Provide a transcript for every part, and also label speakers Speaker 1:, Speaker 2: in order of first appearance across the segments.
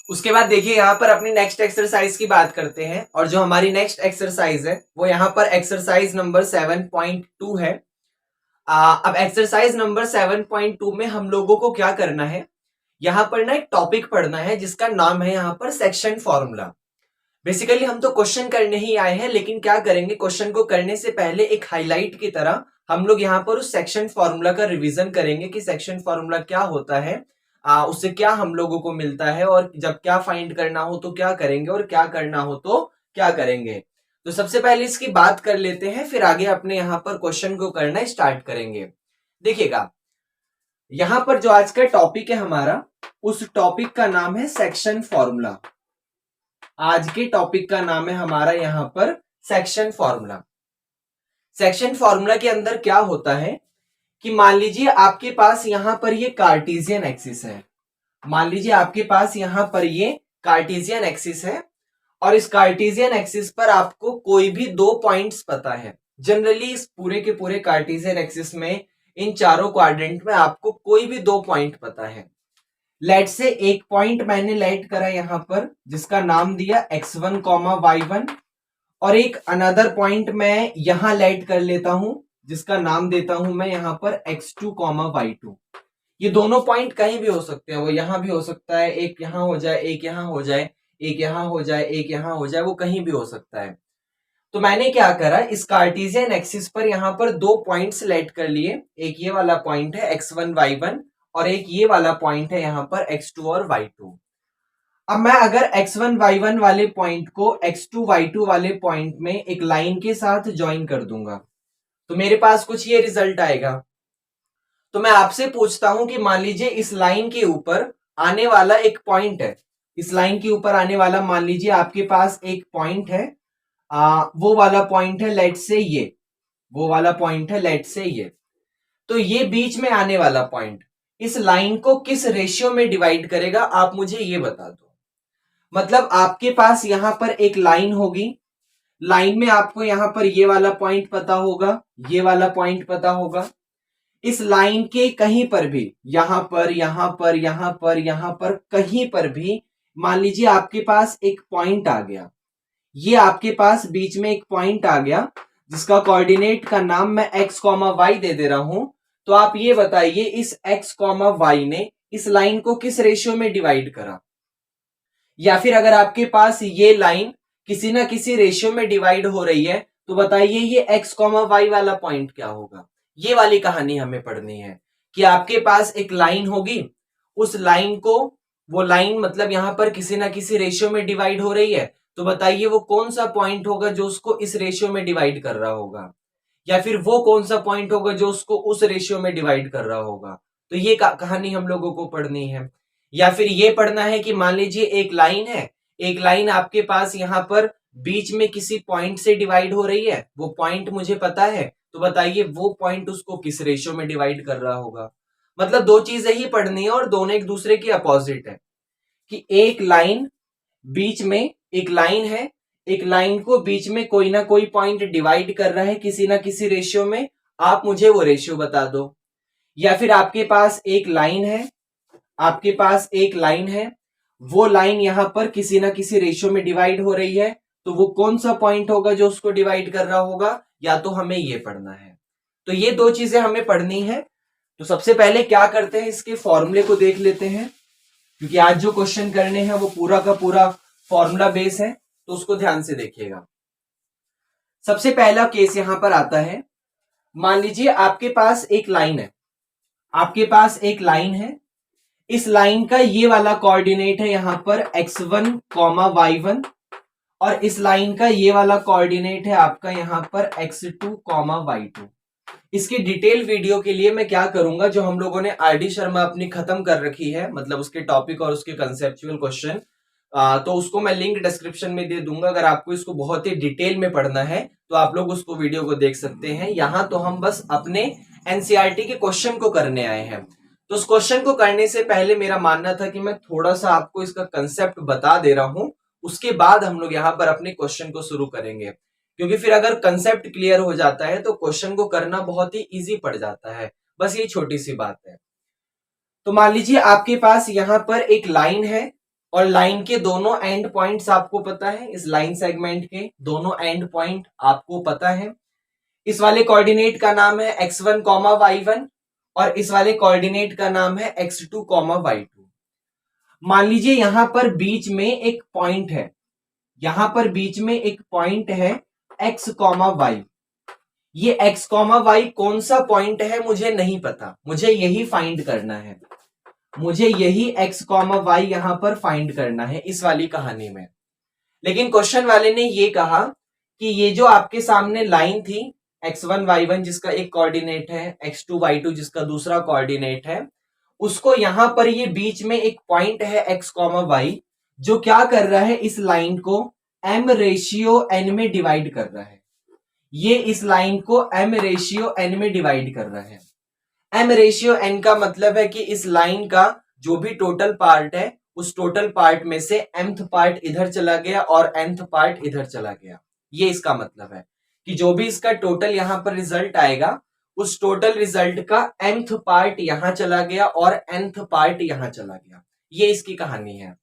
Speaker 1: उसके बाद देखिए यहाँ पर अपनी नेक्स्ट एक्सरसाइज की बात करते हैं, और जो हमारी नेक्स्ट एक्सरसाइज है वो यहाँ पर एक्सरसाइज नंबर 7.2 है। अब एक्सरसाइज नंबर 7.2 में हम लोगों को क्या करना है, यहाँ पर ना एक टॉपिक पढ़ना है जिसका नाम है यहाँ पर सेक्शन फॉर्मूला। बेसिकली हम तो क्वेश्चन करने ही आए हैं, लेकिन क्या करेंगे, क्वेश्चन को करने से पहले एक हाईलाइट की तरह हम लोग यहाँ पर उस सेक्शन फॉर्मूला का रिवीजन करेंगे कि सेक्शन फॉर्मूला क्या होता है, उससे क्या हम लोगों को मिलता है, और जब क्या फाइंड करना हो तो क्या करेंगे, और क्या करना हो तो क्या करेंगे। तो सबसे पहले इसकी बात कर लेते हैं, फिर आगे अपने यहाँ पर क्वेश्चन को करना स्टार्ट करेंगे। देखिएगा, यहाँ पर जो आज का टॉपिक है हमारा, उस टॉपिक का नाम है सेक्शन फॉर्मूला। आज के टॉपिक का नाम है हमारा यहाँ पर सेक्शन फॉर्मूला। सेक्शन फॉर्मूला के अंदर क्या होता है कि मान लीजिए आपके पास यहां पर ये कार्टेशियन एक्सिस है। मान लीजिए आपके पास यहां पर ये कार्टेशियन एक्सिस है, और इस कार्टेशियन एक्सिस पर आपको कोई भी दो पॉइंट्स पता है। जनरली इस पूरे के पूरे कार्टेशियन एक्सिस में इन चारों क्वाड्रेंट में आपको कोई भी दो पॉइंट पता है। लेट से एक पॉइंट मैंने लेट करा यहां पर जिसका नाम दिया x1, y1, और एक अनदर पॉइंट मैं यहां लेट कर लेता हूं जिसका नाम देता हूं मैं यहां पर x2, y2। ये दोनों पॉइंट कहीं भी हो सकते हैं, वो यहां भी हो सकता है, एक यहां हो जाए, एक यहां हो जाए, एक यहां हो जाए, एक यहां हो जाए, वो कहीं भी हो सकता है। तो मैंने क्या करा, इस कार्टेशियन एक्सिस पर यहां पर दो पॉइंट्स लेट कर लिए। एक ये वाला पॉइंट है x1, y1, और एक ये वाला पॉइंट है यहां पर x2 और y2। अब मैं अगर x1, y1 वाले पॉइंट को x2, y2 वाले पॉइंट में एक लाइन के साथ ज्वाइन कर दूंगा तो मेरे पास कुछ ये रिजल्ट आएगा। तो मैं आपसे पूछता हूं कि मान लीजिए इस लाइन के ऊपर आने वाला एक पॉइंट है, इस लाइन के ऊपर आने वाला मान लीजिए आपके पास एक पॉइंट है, वो वाला पॉइंट है लेट से ये, वो वाला पॉइंट है लेट से ये। तो ये बीच में आने वाला पॉइंट इस लाइन को किस रेशियो में डिवाइड करेगा, आप मुझे ये बता दो। मतलब आपके पास यहां पर एक लाइन होगी, लाइन में आपको यहां पर ये वाला पॉइंट पता होगा, ये वाला पॉइंट पता होगा। इस लाइन के कहीं पर भी, यहां पर, यहां पर, यहां पर, यहां पर, कहीं पर भी मान लीजिए आपके पास एक पॉइंट आ गया, ये आपके पास बीच में एक पॉइंट आ गया जिसका कोऑर्डिनेट का नाम मैं x, y दे दे रहा हूं। तो आप ये बताइए इस x, y ने इस लाइन को किस रेशियो में डिवाइड करा, या फिर अगर आपके पास ये लाइन किसी ना किसी रेशियो में डिवाइड हो रही है तो बताइए ये x, y वाला पॉइंट क्या होगा। ये वाली कहानी हमें पढ़नी है कि आपके पास एक लाइन होगी, उस लाइन को, वो लाइन मतलब यहां पर किसी ना किसी रेशियो में डिवाइड हो रही है, तो बताइए वो कौन सा पॉइंट होगा जो उसको इस रेशियो में डिवाइड कर रहा होगा, या फिर वो कौन सा पॉइंट होगा जो उसको उस रेशियो में डिवाइड कर रहा होगा। तो ये कहानी हम लोगों को पढ़नी है। या फिर ये पढ़ना है कि मान लीजिए एक लाइन है, एक लाइन आपके पास यहां पर बीच में किसी पॉइंट से डिवाइड हो रही है, वो पॉइंट मुझे पता है, तो बताइए वो पॉइंट उसको किस रेशियो में डिवाइड कर रहा होगा। मतलब दो चीजें ही पढ़नी है और दोनों एक दूसरे की अपोजिट है, कि एक लाइन बीच में, एक लाइन है, एक लाइन को बीच में कोई ना कोई पॉइंट डिवाइड कर रहा है किसी ना किसी रेशियो में, आप मुझे वो रेशियो बता दो। या फिर आपके पास एक लाइन है, आपके पास एक लाइन है, वो लाइन यहां पर किसी ना किसी रेशियो में डिवाइड हो रही है, तो वो कौन सा पॉइंट होगा जो उसको डिवाइड कर रहा होगा, या तो हमें ये पढ़ना है। तो ये दो चीजें हमें पढ़नी है। तो सबसे पहले क्या करते हैं, इसके फॉर्मूले को देख लेते हैं, क्योंकि आज जो क्वेश्चन करने हैं वो पूरा का पूरा फॉर्मूला बेस है, तो उसको ध्यान से देखिएगा। सबसे पहला केस यहां पर आता है, मान लीजिए आपके पास एक लाइन है, आपके पास एक लाइन है, इस लाइन का ये वाला कोऑर्डिनेट है यहां पर x1, y1, और इस लाइन का ये वाला कोऑर्डिनेट है आपका यहां पर x2, y2। इसकी डिटेल वीडियो के लिए मैं क्या करूंगा, जो हम लोगों ने आरडी शर्मा अपनी खत्म कर रखी है, मतलब उसके टॉपिक और उसके कंसेप्चुअल क्वेश्चन, तो उसको मैं लिंक डिस्क्रिप्शन में दे दूंगा। अगर आपको इसको बहुत ही डिटेल में पढ़ना है तो आप लोग उसको वीडियो को देख सकते हैं। यहां तो हम बस अपने एनसीईआरटी के क्वेश्चन को करने आए हैं। तो उस क्वेश्चन को करने से पहले मेरा मानना था कि मैं थोड़ा सा आपको इसका कंसेप्ट बता दे रहा हूं, उसके बाद हम लोग यहाँ पर अपने क्वेश्चन को शुरू करेंगे, क्योंकि फिर अगर कंसेप्ट क्लियर हो जाता है तो क्वेश्चन को करना बहुत ही इजी पड़ जाता है। बस ये छोटी सी बात है। तो मान लीजिए आपके पास यहां पर एक लाइन है और लाइन के दोनों एंड पॉइंट्स आपको पता है, इस लाइन सेगमेंट के दोनों एंड पॉइंट आपको पता है। इस वाले कोऑर्डिनेट का नाम है x1, y1 और इस वाले कोऑर्डिनेट का नाम है x2, y2। मान लीजिए यहां पर बीच में एक पॉइंट है, यहां पर बीच में एक पॉइंट है x, y। ये x, y कौन सा पॉइंट है मुझे नहीं पता, मुझे यही फाइंड करना है, मुझे यही x, y यहां पर फाइंड करना है इस वाली कहानी में। लेकिन क्वेश्चन वाले ने ये कहा कि ये जो आपके सामने लाइन थी x1, y1 जिसका एक कोऑर्डिनेट है, x2, y2 जिसका दूसरा कोऑर्डिनेट है, उसको यहां पर ये बीच में एक पॉइंट है x, y जो क्या कर रहा है, इस लाइन को m/n में डिवाइड कर रहा है। ये इस लाइन को m/n में डिवाइड कर रहा है। m/n का मतलब है कि इस लाइन का जो भी टोटल पार्ट है उस टोटल पार्ट में से mth पार्ट इधर चला गया और nth पार्ट इधर चला गया। ये इसका मतलब है कि जो भी इसका टोटल यहां पर रिजल्ट आएगा उस टोटल रिजल्ट का mth पार्ट यहां चला गया और nth पार्ट यहां चला गया। ये इसकी कहानी है।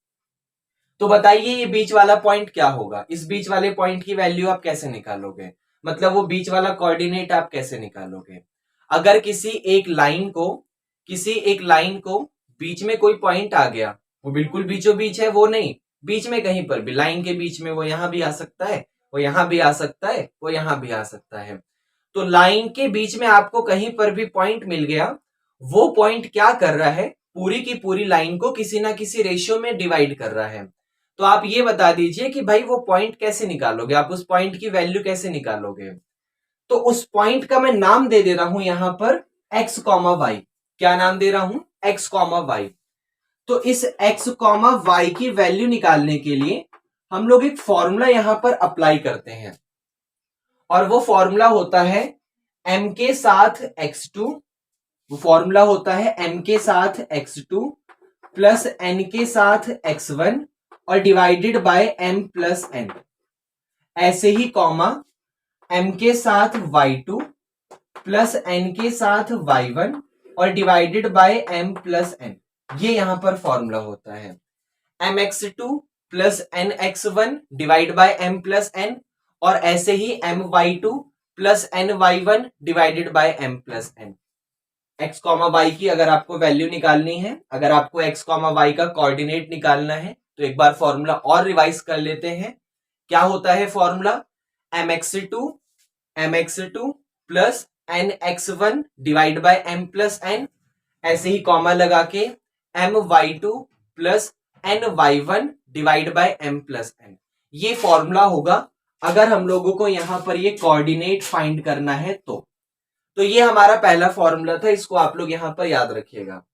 Speaker 1: तो बताइए ये बीच वाला पॉइंट क्या होगा, इस बीच वाले पॉइंट की वैल्यू आप कैसे निकालोगे, मतलब वो बीच वाला कोऑर्डिनेट आप कैसे निकालोगे। अगर किसी एक लाइन को बीच में कोई पॉइंट आ गया, वो बिल्कुल बीचों बीच है वो नहीं, बीच में कहीं पर भी, लाइन के बीच में, वो यहां भी आ सकता है, वो यहां भी आ सकता है, वो यहां भी आ सकता है। तो लाइन के बीच में आपको कहीं पर भी पॉइंट मिल गया, वो पॉइंट क्या कर रहा है, पूरी की पूरी लाइन को किसी ना किसी रेशियो में डिवाइड कर रहा है। तो आप ये बता दीजिए कि भाई वो पॉइंट कैसे निकालोगे, आप उस पॉइंट की वैल्यू कैसे निकालोगे। तो उस पॉइंट का मैं नाम दे दे रहा हूं यहां पर x, y। क्या नाम दे रहा हूं, x, y। तो इस x, y की वैल्यू निकालने के लिए हम लोग एक फॉर्मूला यहां पर अप्लाई करते हैं और वो फॉर्मूला होता है m के साथ x2, वो फॉर्मूला होता है m के साथ x2 प्लस n के साथ x1 और divided by m plus n। ऐसे ही कॉमा m के साथ y2 प्लस n के साथ y1 और divided by m plus n। ये यहां पर फॉर्मूला होता है mx2 plus nx1 divide by m plus n और ऐसे ही my2 plus ny1 divided by m plus n। x, y की अगर आपको वैल्यू निकालनी है, अगर आपको x, y का कोऑर्डिनेट निकालना है तो एक बार फॉर्मूला और रिवाइज कर लेते हैं। क्या होता है formula, mx2 plus nx1 divide by m plus n, ऐसे ही कॉमा लगा के my2 plus ny1 divide by m plus n। ये फॉर्मूला होगा अगर हम लोगों को यहां पर ये कोऑर्डिनेट फाइंड करना है तो ये हमारा पहला फॉर्मूला था, इसको आप लोग यहां पर याद रखिएगा।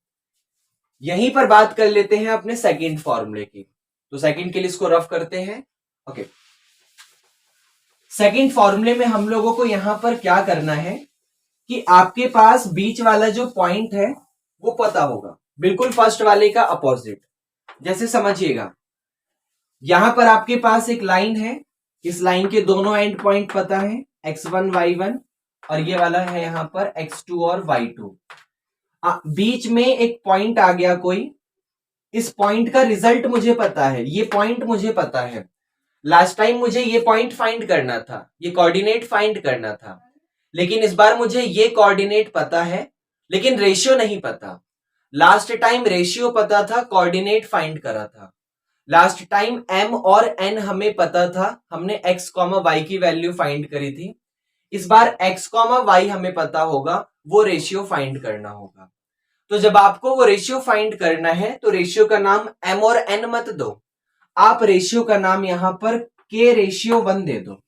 Speaker 1: यहीं पर बात कर लेते हैं अपने सेकंड फॉर्मूले की। तो सेकंड के लिए इसको रफ करते हैं। ओके, सेकंड फॉर्मूले में हम लोगों को यहां पर क्या करना है कि आपके पास बीच वाला जो पॉइंट है वो पता होगा, बिल्कुल फर्स्ट वाले का अपोजिट। जैसे समझिएगा, यहां पर आपके पास एक लाइन है, इस लाइन के दोनों एंड पॉइंट पता है x1, y1 और ये वाला है यहां पर x2 और y2। बीच में एक पॉइंट आ गया कोई, इस पॉइंट का रिजल्ट मुझे पता है, ये पॉइंट मुझे पता है। लास्ट टाइम मुझे ये पॉइंट फाइंड करना था, ये कोऑर्डिनेट फाइंड करना था, लेकिन इस बार मुझे ये कोऑर्डिनेट पता है लेकिन रेशियो नहीं पता। लास्ट टाइम रेशियो पता था, कोऑर्डिनेट फाइंड करा था। लास्ट टाइम m और n हमें पता था, हमने x, y की वैल्यू फाइंड करी थी। इस बार x, y हमें पता होगा, वो रेशियो फाइंड करना होगा। तो जब आपको वो रेशियो फाइंड करना है तो रेशियो का नाम m और n मत दो, आप रेशियो का नाम यहां पर k/1 दे दो।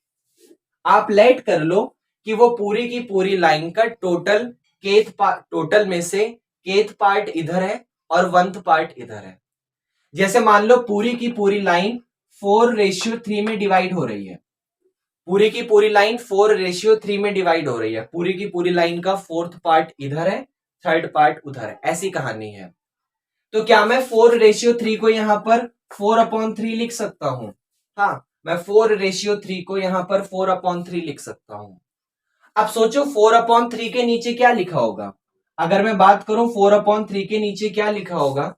Speaker 1: आप लेट कर लो कि वो पूरी की पूरी लाइन का टोटल में से केथ पार्ट इधर है और 1th पार्ट इधर है। जैसे मान लो पूरी की पूरी लाइन 4/3 में डिवाइड हो रही है, पूरी की पूरी लाइन 4/3 में डिवाइड हो रही है, पूरी की पूरी लाइन का 4th पार्ट इधर है, 3rd पार्ट उधर है, ऐसी कहानी है। तो क्या मैं 4/3 को यहां पर 4/3 लिख सकता हूं? हाँ, मैं 4/3 को यहां पर 4/3 लिख सकता हूं। अब सोचो 4/3 के नीचे क्या लिखा होगा। अगर मैं बात करूं 4/3 के नीचे क्या लिखा होगा,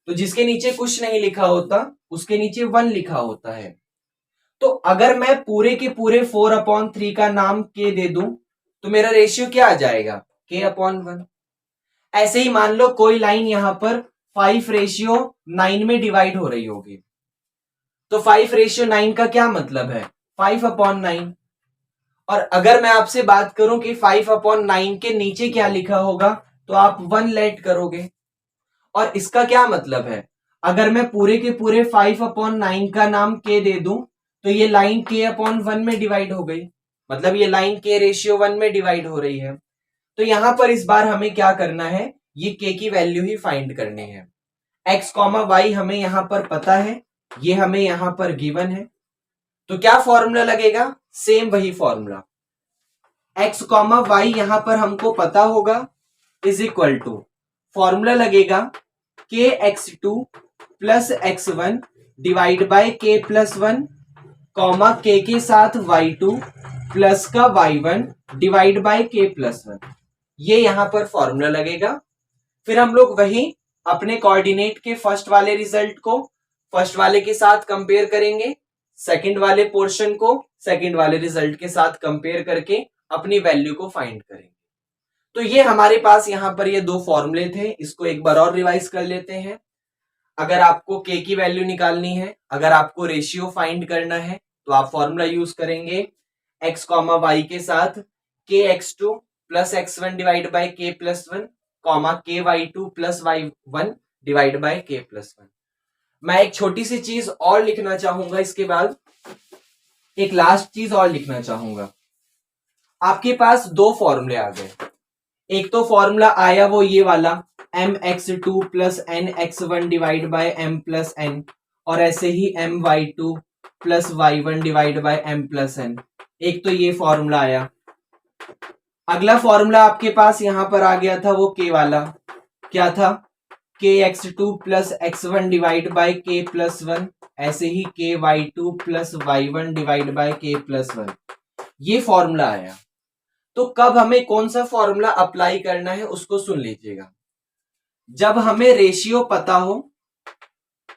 Speaker 1: तो जिसके नीचे कुछ नहीं लिखा होता उसके नीचे 1 लिखा होता है। तो अगर मैं पूरे के पूरे 4/3 का नाम k दे दूं तो मेरा रेशियो क्या आ जाएगा, k/1। ऐसे ही मान लो कोई लाइन यहां पर 5:9 में डिवाइड हो रही होगी, तो 5:9 का क्या मतलब है, 5/9। और अगर मैं आपसे बात करूं कि 5/9 के नीचे क्या लिखा होगा तो आप 1 लेट करोगे। और इसका क्या मतलब है, अगर मैं पूरे के पूरे 5/9 का नाम k दे दूं तो ये लाइन k/1 में डिवाइड हो गई, मतलब ये लाइन k/1 में डिवाइड हो रही है। तो यहां पर इस बार हमें क्या करना है, ये k की वैल्यू ही फाइंड करनी है। x, y हमें यहां पर पता है, ये हमें यहां पर गिवन है। तो क्या फॉर्मूला लगेगा, सेम वही फॉर्मूला। x, y यहां पर हमको पता होगा इज इक्वल टू फॉर्मूला लगेगा kx2 plus x1 divide by k+1 comma k के साथ y2 प्लस का y1 डिवाइड बाय k+1। ये यहां पर फॉर्मूला लगेगा। फिर हम लोग वही अपने कोऑर्डिनेट के फर्स्ट वाले रिजल्ट को फर्स्ट वाले के साथ कंपेयर करेंगे, सेकंड वाले पोर्शन को सेकंड वाले रिजल्ट के साथ कंपेयर करके अपनी वैल्यू को फाइंड करेंगे। तो ये हमारे पास यहां पर ये दो फॉर्मूले थे, इसको एक बार और रिवाइज कर लेते हैं। अगर आपको k की वैल्यू निकालनी है, अगर आपको रेशियो फाइंड करना है तो आप फॉर्मूला यूज करेंगे x, y के साथ kx2 plus x1 divide by k+1 comma ky2 plus y1 divide by k+1। मैं एक छोटी सी चीज और लिखना चाहूंगा, इसके बाद एक लास्ट चीज और लिखना चाहूंगा। आपके पास दो फॉर्मूले आ गए, एक तो फॉर्मूला आया वो ये वाला mx2 plus nx1 divide by m plus n, और ऐसे ही my2 plus y1 divide by m plus n। एक तो ये फॉर्मूला आया। अगला फॉर्मूला आपके पास यहां पर आ गया था वो k वाला, क्या था, kx2 plus x1 divide by k+1, ऐसे ही ky2 plus y1 divide by k+1। ये फॉर्मूला आया। तो कब हमें कौन सा फॉर्मूला अप्लाई करना है उसको सुन लीजिएगा। जब हमें रेशियो पता हो,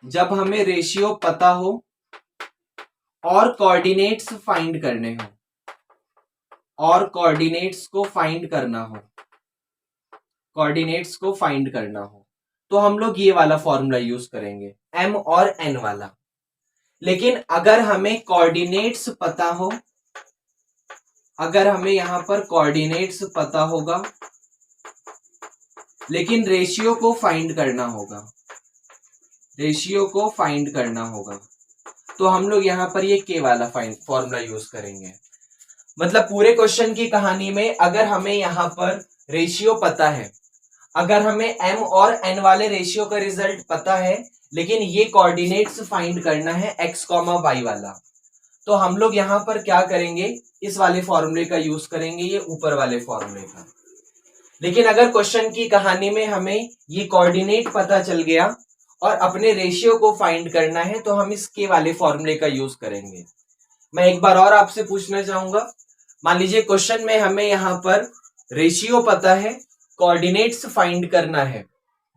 Speaker 1: जब हमें रेशियो पता हो और कोऑर्डिनेट्स फाइंड करने हो, और कोऑर्डिनेट्स को फाइंड करना हो, कोऑर्डिनेट्स को फाइंड करना हो तो हम लोग ये वाला फॉर्मूला यूज करेंगे, m और n वाला। लेकिन अगर हमें कोऑर्डिनेट्स पता हो, अगर हमें यहां पर कोऑर्डिनेट्स पता होगा लेकिन रेशियो को फाइंड करना होगा, रेशियो को फाइंड करना होगा, तो हम लोग यहां पर ये k वाला फॉर्मूला यूज करेंगे। मतलब पूरे क्वेश्चन की कहानी में अगर हमें यहां पर रेशियो पता है, अगर हमें m और n वाले रेशियो का रिजल्ट पता है लेकिन ये कोऑर्डिनेट्स फाइंड करना है x, y वाला, तो हम लोग यहां पर क्या करेंगे, इस वाले फॉर्मूले का यूज करेंगे, ये ऊपर वाले फॉर्मूले का। लेकिन अगर क्वेश्चन की कहानी में हमें ये कोऑर्डिनेट पता चल गया और अपने रेशियो को फाइंड करना है तो हम इस के वाले फॉर्मूले का यूज करेंगे। मैं एक बार और आपसे पूछना चाहूंगा, मान लीजिए क्वेश्चन में हमें यहां पर रेशियो पता है, कोऑर्डिनेट्स फाइंड करना है,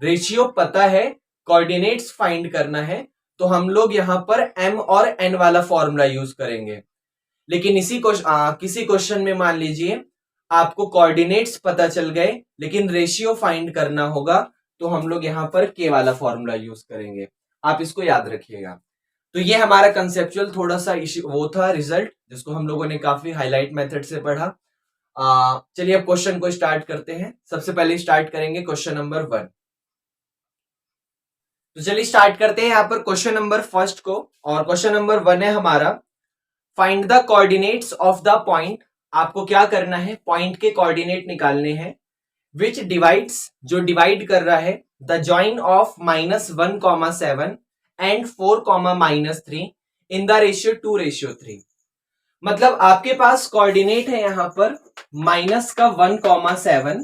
Speaker 1: रेशियो पता है, कोऑर्डिनेट्स फाइंड करना है, तो हम लोग यहां पर m और n वाला फॉर्मूला यूज करेंगे। लेकिन किसी क्वेश्चन में मान लीजिए आपको कोऑर्डिनेट्स पता चल गए लेकिन रेशियो फाइंड करना होगा, तो हम लोग यहां पर k वाला फॉर्मूला यूज करेंगे। आप इसको याद रखिएगा। तो ये हमारा कंसेप्चुअल थोड़ा सा वो था रिजल्ट, जिसको हम लोगों ने काफी हाईलाइट मेथड से पढ़ा। चलिए अब क्वेश्चन को स्टार्ट करते हैं। सबसे पहले स्टार्ट करेंगे क्वेश्चन नंबर 1। तो चलिए स्टार्ट करते हैं यहाँ पर क्वेश्चन नंबर फर्स्ट को, और क्वेश्चन नंबर 1 है हमारा, find the coordinates of the point. आपको क्या करना है, पॉइंट के कोऑर्डिनेट निकालने हैं, विच डिवाइड्स, जो डिवाइड कर रहा है, the join of -1,7 and 4,-3 in the ratio 2:3। मतलब आपके पास कोऑर्डिनेट है यहां पर -1,7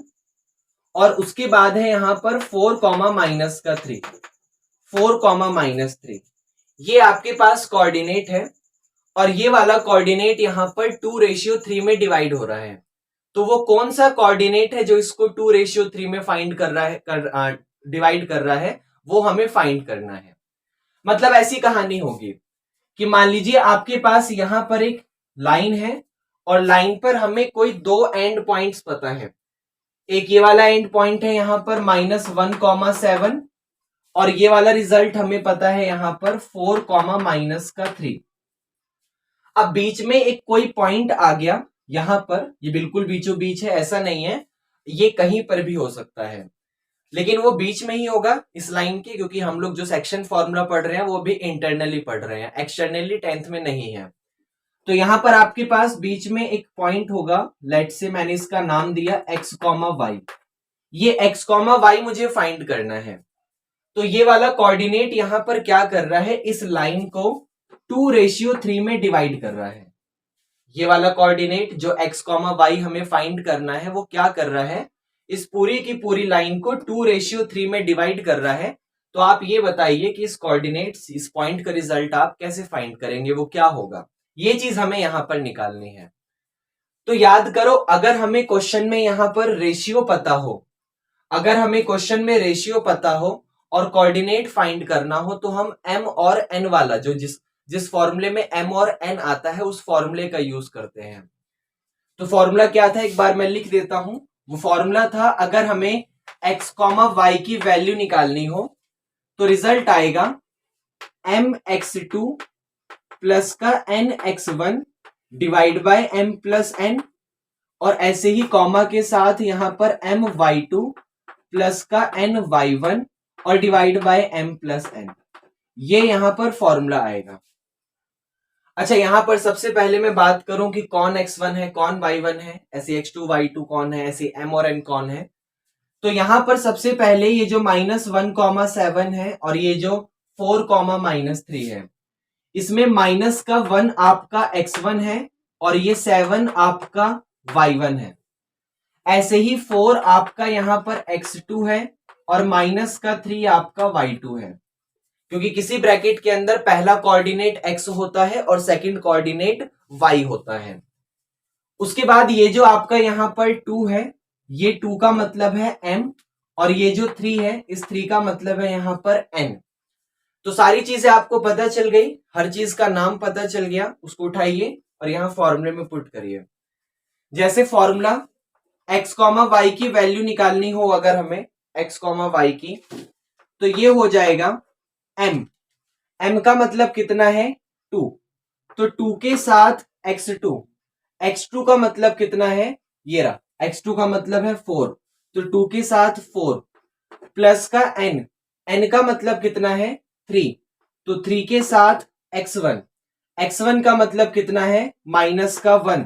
Speaker 1: और उसके बाद है यहां पर 4,-3, 4,-3। ये आपके पास कोऑर्डिनेट है और ये वाला कोऑर्डिनेट यहां पर 2:3 में डिवाइड हो रहा है। तो वो कौन सा कोऑर्डिनेट है जो इसको 2:3 में फाइंड कर रहा है, डिवाइड कर रहा है, वो हमें फाइंड करना है। मतलब ऐसी कहानी होगी कि मान लीजिए आपके पास यहां पर एक लाइन है और लाइन पर हमें कोई दो एंड पॉइंट्स पता है। एक ये वाला एंड पॉइंट है यहां पर -1,7 और ये वाला रिजल्ट हमें पता है यहां पर 4, -3। अब बीच में एक कोई पॉइंट आ गया यहां पर, ये बिल्कुल बीचों बीच है ऐसा नहीं है, ये कहीं पर भी हो सकता है, लेकिन वो बीच में ही होगा इस लाइन के, क्योंकि हम लोग जो सेक्शन फॉर्मूला पढ़ रहे हैं वो भी इंटरनली पढ़ रहे हैं, एक्सटर्नली 10th में नहीं है। तो यहां पर आपके पास बीच में एक पॉइंट होगा, लेट से मैंने इसका नाम दिया x, y। ये x, y मुझे फाइंड करना है। तो ये वाला कोऑर्डिनेट यहां पर क्या कर रहा है, इस लाइन को 2:3 में डिवाइड कर रहा है। ये वाला कोऑर्डिनेट जो x, y हमें फाइंड करना है वो क्या कर रहा है, इस पूरी की पूरी लाइन को 2:3 में डिवाइड कर रहा है। तो आप ये बताइए कि इस कोऑर्डिनेट, इस पॉइंट का रिजल्ट आप कैसे फाइंड करेंगे, वो क्या होगा, ये चीज हमें यहां पर निकालनी है। तो याद करो, अगर हमें क्वेश्चन में यहां पर रेशियो पता हो, अगर हमें क्वेश्चन में रेशियो पता हो और कोऑर्डिनेट फाइंड करना हो, तो हम m और n वाला जो जिस फॉर्मूले में m और n आता है उस फॉर्मूले का यूज करते हैं। तो फॉर्मूला क्या था, एक बार मैं लिख देता हूं। वो फॉर्मूला था, अगर हमें x, y की वैल्यू निकालनी हो तो रिजल्ट आएगा mx2 प्लस का nx1 divide by m plus n, और ऐसे ही कॉमा के साथ यहां पर my2 प्लस का ny1 और divide by m plus n। ये यहां पर फॉर्मूला आएगा। अच्छा, यहां पर सबसे पहले मैं बात करूं कि कौन x1 है कौन y1 है, ऐसे x2 y2 कौन है, ऐसे m और n कौन है। तो यहां पर सबसे पहले ये जो -1,7 है और ये जो 4, -3 है, इसमें माइनस का 1 आपका x1 है और ये 7 आपका y1 है। ऐसे ही 4 आपका यहां पर x2 है और माइनस का 3 आपका y2 है, क्योंकि किसी ब्रैकेट के अंदर पहला कोऑर्डिनेट x होता है और सेकंड कोऑर्डिनेट y होता है। उसके बाद ये जो आपका यहां पर 2 है, ये 2 का मतलब है m, और ये जो 3 है, इस 3 का मतलब है यहां पर n। तो सारी चीजें आपको पता चल गई, हर चीज का नाम पता चल गया, उसको उठाइए और यहां फॉर्मूले में पुट करिए। जैसे फॉर्मूला x, y की वैल्यू निकालनी हो अगर हमें x, y की, तो ये हो जाएगा m का मतलब कितना है 2, तो 2 के साथ x2 का मतलब कितना है, ये रहा, x2 का मतलब है 4, तो 2 के साथ 4 प्लस का n का मतलब कितना है 3, तो 3 के साथ x1 का मतलब कितना है माइनस का 1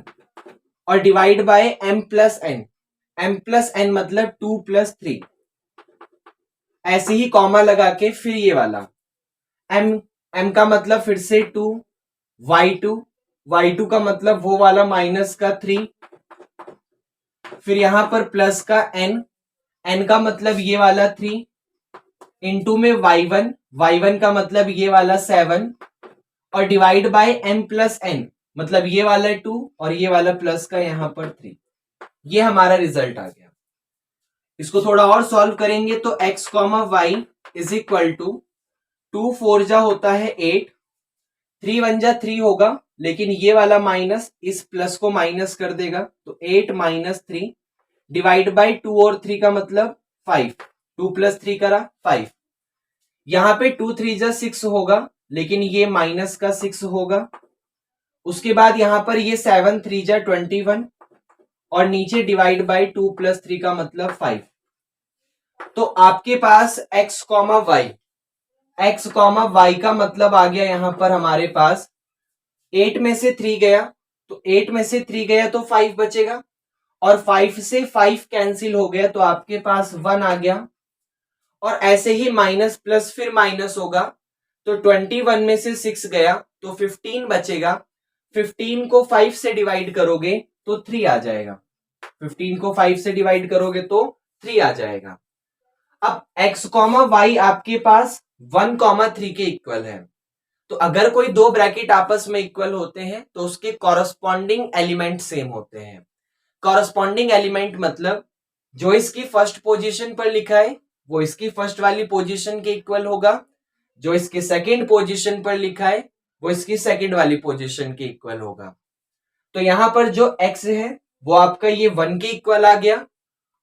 Speaker 1: और divide by m plus n मतलब 2 प्लस 3। ऐसे ही कॉमा लगा के फिर ये वाला m का मतलब फिर से 2, y2 का मतलब वो वाला माइनस का 3, फिर यहां पर प्लस का n का मतलब ये वाला 3 इंटू में y1 का मतलब ये वाला 7 और divide by m plus n मतलब ये वाला 2 और ये वाला प्लस का यहां पर 3। ये हमारा रिजल्ट आ गया। इसको थोड़ा और सॉल्व करेंगे तो x, y is equal to 2 4 जा होता है 8, 3 1 जा 3 होगा, लेकिन ये वाला माइनस इस प्लस को माइनस कर देगा, तो 8 - 3 डिवाइड बाय 2 और 3 का मतलब 5, 2 + 3 करा 5। यहां पे 2 3 जा 6 होगा, लेकिन ये माइनस का 6 होगा। उसके बाद यहां पर ये 7 3 जा 21 और नीचे डिवाइड बाय 2 + 3 का मतलब 5। तो आपके पास x, y का मतलब आ गया यहां पर हमारे पास 8 में से 3 गया, तो 8 में से 3 गया तो 5 बचेगा, और 5 से 5 कैंसिल हो गया तो आपके पास 1 आ गया। और ऐसे ही माइनस प्लस फिर माइनस होगा, तो 21 में से 6 गया तो 15 बचेगा। 15 को 5 से डिवाइड करोगे तो 3 आ जाएगा, 15 को 5 से डिवाइड करोगे तो 3 आ जाएगा। अब x, y आपके पास 1, 3 के इक्वल है। तो अगर कोई दो ब्रैकेट आपस में इक्वल होते हैं तो उसके कॉरस्पॉन्डिंग एलिमेंट सेम होते हैं। कॉरस्पॉन्डिंग एलिमेंट मतलब जो इसकी फर्स्ट पोजीशन पर लिखा है वो इसकी फर्स्ट वाली पोजीशन के इक्वल होगा, जो इसके सेकंड पोजीशन पर लिखा है वो इसकी सेकंड वाली पोजीशन के इक्वल होगा। तो यहां पर जो x है वो आपका ये 1 के इक्वल आ गया,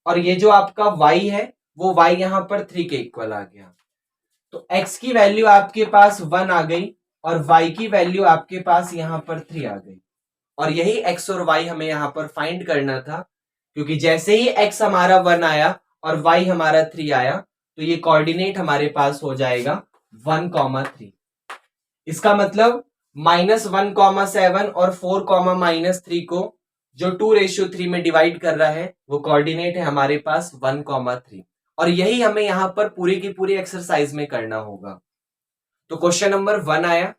Speaker 1: और ये जो आपका y है वो y यहां पर 3 के इक्वल आ गया। तो x की वैल्यू आपके पास 1 आ गई और y की वैल्यू आपके पास यहां पर 3 आ गई, और यही x और y हमें यहां पर फाइंड करना था, क्योंकि जैसे ही x हमारा 1 आया और y हमारा 3 आया तो ये कोऑर्डिनेट हमारे पास हो जाएगा 1,3। इसका मतलब -1,7 और 4,-3 को जो 2:3 में डिवाइड कर रहा है वो कोऑर्डिनेट है हमारे पास 1,3, और यही हमें यहां पर पूरी की पूरी एक्सरसाइज में करना होगा। तो क्वेश्चन नंबर 1 आया।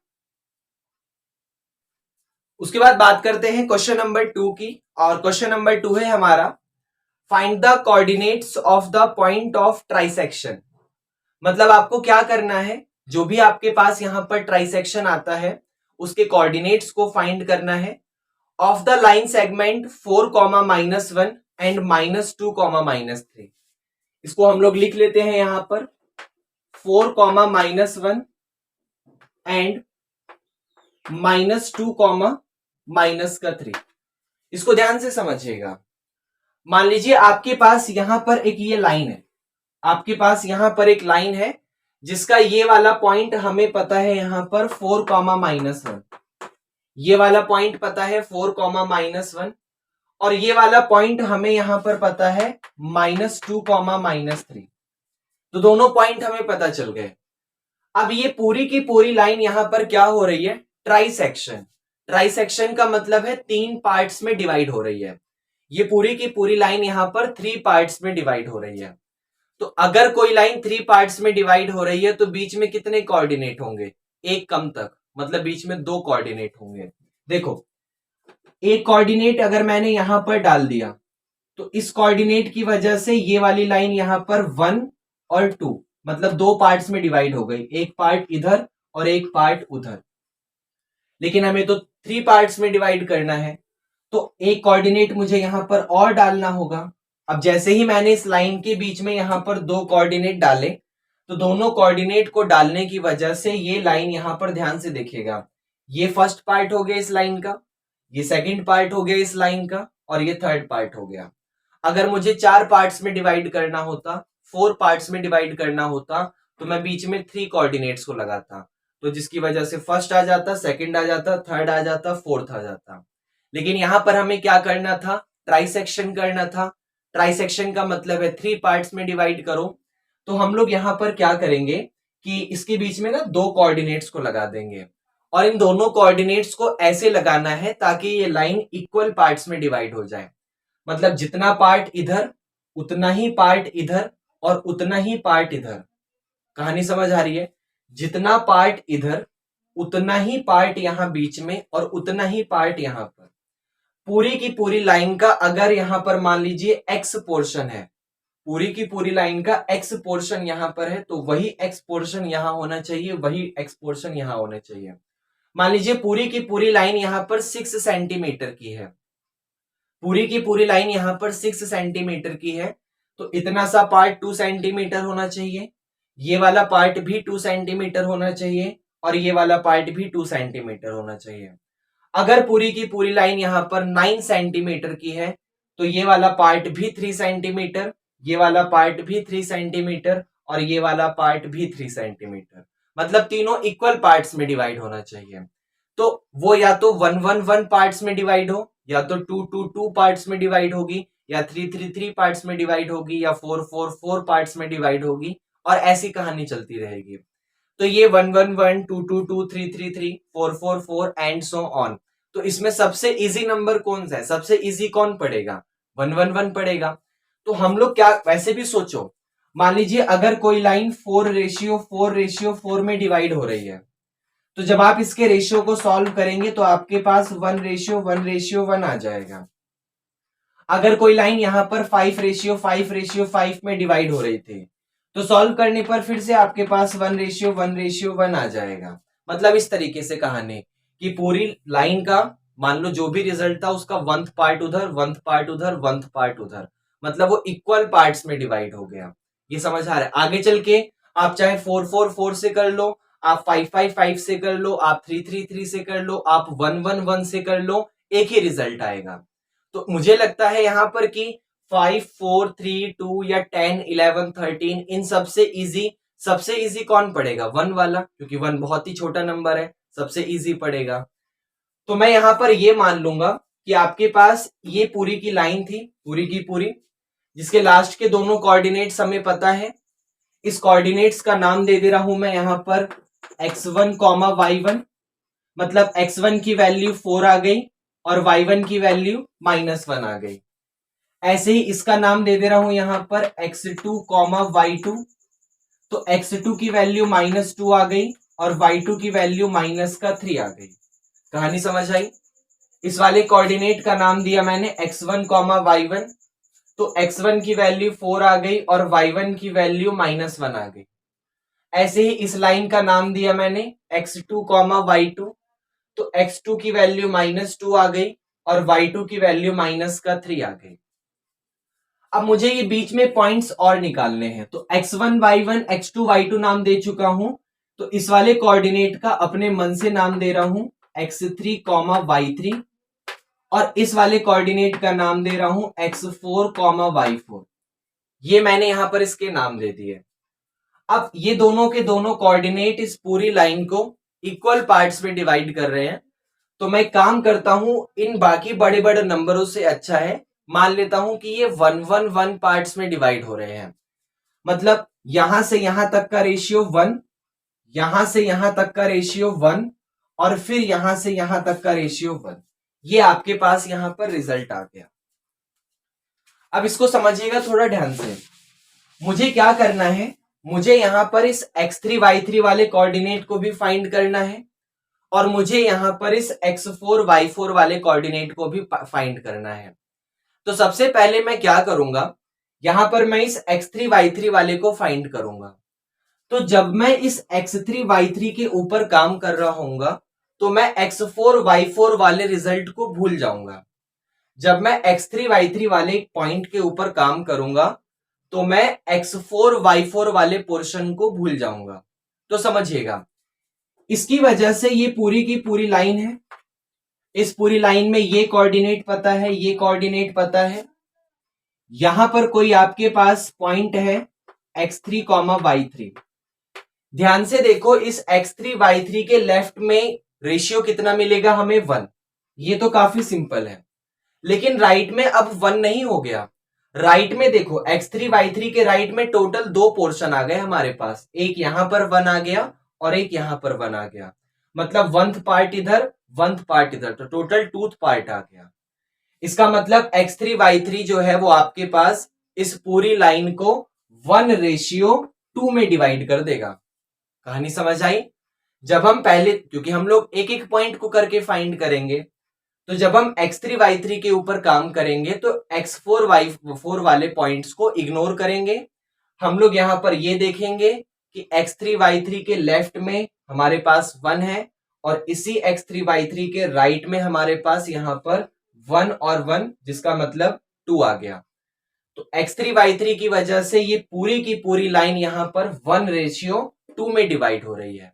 Speaker 1: उसके बाद बात करते हैं क्वेश्चन नंबर 2 की, और क्वेश्चन नंबर 2 है हमारा find the coordinates of the point of trisection. मतलब आपको क्या करना है, जो भी आपके पास यहां पर ट्राइसेक्शन आता है उसके कोऑर्डिनेट्स को फाइंड करना है of the line segment 4,-1 and -2,-3। इसको हम लोग लिख लेते हैं यहां पर 4,-1 एंड -2,-3। इसको ध्यान से समझिएगा। मान लीजिए आपके पास यहां पर एक ये लाइन है, आपके पास यहां पर एक लाइन है जिसका ये वाला पॉइंट हमें पता है यहां पर 4,-1, ये वाला पॉइंट पता है 4,-1, और ये वाला पॉइंट हमें यहां पर पता है -2,-3। तो दोनों पॉइंट हमें पता चल गए। अब ये पूरी की पूरी लाइन यहां पर क्या हो रही है, ट्राइसेक्शन। ट्राइसेक्शन का मतलब है 3 पार्ट्स में डिवाइड हो रही है। ये पूरी की पूरी लाइन यहां पर 3 पार्ट्स में डिवाइड हो रही है। तो अगर कोई लाइन 3 पार्ट्स में डिवाइड हो रही है तो बीच में कितने कोऑर्डिनेट होंगे, एक कम तक, मतलब बीच में 2 कोऑर्डिनेट होंगे। देखो, एक कोऑर्डिनेट अगर मैंने यहां पर डाल दिया तो इस कोऑर्डिनेट की वजह से ये वाली लाइन यहां पर 1 और 2 मतलब 2 पार्ट्स में डिवाइड हो गई, एक पार्ट इधर और एक पार्ट उधर। लेकिन हमें तो 3 पार्ट्स में डिवाइड करना है, तो एक कोऑर्डिनेट मुझे यहां पर और डालना होगा। अब जैसे ही मैंने इस लाइन के बीच में यहां पर 2 कोऑर्डिनेट डाले, तो दोनों कोऑर्डिनेट को डालने की वजह से ये लाइन यहां पर ध्यान से देखिएगा, ये फर्स्ट पार्ट हो गया इस लाइन का, ये सेकंड पार्ट हो गया इस लाइन का, और ये थर्ड पार्ट हो गया। अगर मुझे 4 पार्ट्स में डिवाइड करना होता, 4 पार्ट्स में डिवाइड करना होता, तो मैं बीच में 3 कोऑर्डिनेट्स को लगाता, तो जिसकी वजह से फर्स्ट आ जाता, सेकंड आ जाता, थर्ड आ जाता, फोर्थ आ जाता। लेकिन यहां पर हमें क्या करना था, ट्राइसेक्शन करना था। ट्राइसेक्शन का मतलब है 3 पार्ट्स में डिवाइड करो। तो हम लोग यहां पर क्या करेंगे कि इसके बीच में ना 2 कोऑर्डिनेट्स को लगा देंगे, और इन दोनों कोऑर्डिनेट्स को ऐसे लगाना है ताकि ये लाइन इक्वल पार्ट्स में डिवाइड हो जाए। मतलब जितना पार्ट इधर उतना ही पार्ट इधर और उतना ही पार्ट इधर। कहानी समझ आ रही है? जितना पार्ट इधर उतना ही पार्ट यहां बीच में और उतना ही पार्ट यहां पर। पूरी की पूरी लाइन का अगर यहां पर मान लीजिए x पोर्शन है, पूरी की पूरी लाइन का x पोर्शन यहां पर है, तो वही x पोर्शन यहां होना चाहिए, वही x पोर्शन यहां होना चाहिए। मान लीजिए पूरी की पूरी लाइन यहां पर 6 सेंटीमीटर की है, पूरी की पूरी लाइन यहां पर 6 सेंटीमीटर की है, तो इतना सा पार्ट 2 सेंटीमीटर होना चाहिए, ये वाला पार्ट भी 2 सेंटीमीटर होना चाहिए, और ये वाला पार्ट भी 2 सेंटीमीटर होना चाहिए। अगर पूरी की पूरी लाइन यहां पर 9 सेंटीमीटर की है, तो ये वाला पार्ट भी 3 सेंटीमीटर, ये वाला पार्ट भी 3 सेंटीमीटर, और ये वाला पार्ट भी 3 सेंटीमीटर। मतलब तीनों इक्वल पार्ट्स में डिवाइड होना चाहिए। तो वो या तो 1-1-1 पार्ट्स में डिवाइड हो, या तो 2-2-2 पार्ट्स में डिवाइड होगी, या 3-3-3 पार्ट्स में डिवाइड होगी, या 4-4-4 पार्ट्स में डिवाइड होगी, और ऐसी कहानी चलती रहेगी। तो ये 1-1-1, 2-2-2, 3-3-3, 4-4-4 एंड सो ऑन। तो इसमें सबसे इजी नंबर कौन सा है, सबसे इजी कौन पड़ेगा, 1-1-1 पड़ेगा। तो हम लोग क्या, वैसे भी सोचो, मान लीजिए अगर कोई लाइन 4:4:4 में डिवाइड हो रही है, तो जब आप इसके रेशियो को सॉल्व करेंगे तो आपके पास 1:1:1 आ जाएगा। अगर कोई लाइन यहां पर 5:5:5 में डिवाइड हो रही थी, तो सॉल्व करने पर फिर से आपके पास 1:1:1 आ जाएगा। मतलब इस तरीके से कहानी कि पूरी लाइन का मान लो जो भी रिजल्ट था उसका 1th पार्ट उधर, 1th पार्ट उधर, 1th पार्ट उधर, मतलब वो इक्वल पार्ट्स में डिवाइड हो गया। ये समझ आ रहा है। आगे चल के आप चाहे 4-4-4 से कर लो, आप 5-5-5 से कर लो, आप 3-3-3 से कर लो, आप 1-1-1 से कर लो, एक ही रिजल्ट आएगा। तो मुझे लगता है यहां पर कि 5-4-3-2 या 10-11-13 इन सबसे इजी कौन पड़ेगा? 1 वाला, क्योंकि 1 बहुत ही छोटा नंबर है, सबसे इजी पड़ेगा। तो मैं यहां पर ये मान लूंगा कि आपके पास ये पूरी की लाइन थी, पूरी की पूरी, जिसके लास्ट के दोनों कोऑर्डिनेट्स हमें पता है। इस कोऑर्डिनेट्स का नाम दे दे रहा हूं मैं यहां पर x1, y1, मतलब x1 की वैल्यू 4 आ गई और y1 की वैल्यू -1 आ गई। ऐसे ही इसका नाम दे दे रहा हूं यहां पर x2, y2, तो x2 की वैल्यू -2 आ गई और y2 की वैल्यू -3 आ गई। कहानी समझ आई? इस वाले कोऑर्डिनेट का नाम दिया मैंने x1, y1, तो x1 की वैल्यू 4 आ गई और y1 की वैल्यू -1 आ गई। ऐसे ही इस लाइन का नाम दिया मैंने x2, y2, तो x2 की वैल्यू -2 आ गई और y2 की वैल्यू -3 आ गई। अब मुझे ये बीच में पॉइंट्स और निकालने हैं, तो x1, y1, x2, y2 नाम दे चुका हूं, तो इस वाले कोऑर्डिनेट का अपने मन से नाम दे रहा हूं x3, y3, और इस वाले कोऑर्डिनेट का नाम दे रहा हूं x4, y4। ये मैंने यहां पर इसके नाम दे दिए। अब ये दोनों के दोनों कोऑर्डिनेट इस पूरी लाइन को इक्वल पार्ट्स में डिवाइड कर रहे हैं, तो मैं काम करता हूं, इन बाकी बड़े बड़े नंबरों से अच्छा है मान लेता हूं कि ये 1-1-1 पार्ट्स में डिवाइड हो रहे हैं। मतलब यहां से यहां तक का रेशियो 1, यहां से यहां तक का रेशियो 1, और फिर यहां से यहां तक का रेशियो 1। ये आपके पास यहां पर रिजल्ट आ गया। अब इसको समझिएगा थोड़ा ध्यान से। मुझे क्या करना है, मुझे यहां पर इस x3, y3 वाले कोऑर्डिनेट को भी फाइंड करना है और मुझे यहां पर इस x4, y4 वाले कोऑर्डिनेट को भी फाइंड करना है। तो सबसे पहले मैं क्या करूंगा, यहां पर मैं इस x3, y3 वाले को फाइंड करूंगा। तो जब मैं इस x3, y3 के ऊपर काम कर रहा हूंगा तो मैं x4, y4 वाले रिजल्ट को भूल जाऊंगा। जब मैं x3, y3 वाले एक पॉइंट के ऊपर काम करूंगा तो मैं x4, y4 वाले पोर्शन को भूल जाऊंगा। तो समझिएगा, इसकी वजह से ये पूरी की पूरी लाइन है, इस पूरी लाइन में ये कोऑर्डिनेट पता है, ये कोऑर्डिनेट पता है, यहां पर कोई आपके पास पॉइंट है x3, y3। ध्यान से देखो, इस x3, y3 के लेफ्ट में रेशियो कितना मिलेगा हमें? 1। ये तो काफी सिंपल है। लेकिन राइट में अब 1 नहीं हो गया। राइट में देखो, x3, y3 के राइट में टोटल 2 पोर्शन आ गए हमारे पास, एक यहां पर 1 आ गया और एक यहां पर 1 आ गया। मतलब 1th पार्ट इधर, 1th पार्ट इधर, तो टोटल 2th पार्ट आ गया। इसका मतलब x3, y3 जो है वो आपके पास इस पूरी लाइन को 1:2 में डिवाइड कर देगा। कहानी समझ आई? जब हम पहले, क्योंकि हम लोग एक एक पॉइंट को करके फाइंड करेंगे, तो जब हम x3, y3 के ऊपर काम करेंगे तो x4, y4 वाले पॉइंट्स को इग्नोर करेंगे। हम लोग यहां पर ये देखेंगे कि x3, y3 के लेफ्ट में हमारे पास 1 है और इसी x3, y3 के राइट में हमारे पास यहां पर 1 और 1, जिसका मतलब 2 आ गया। तो x3, y3 की वजह से ये पूरी की पूरी लाइन यहां पर 1:2 में डिवाइड हो रही है,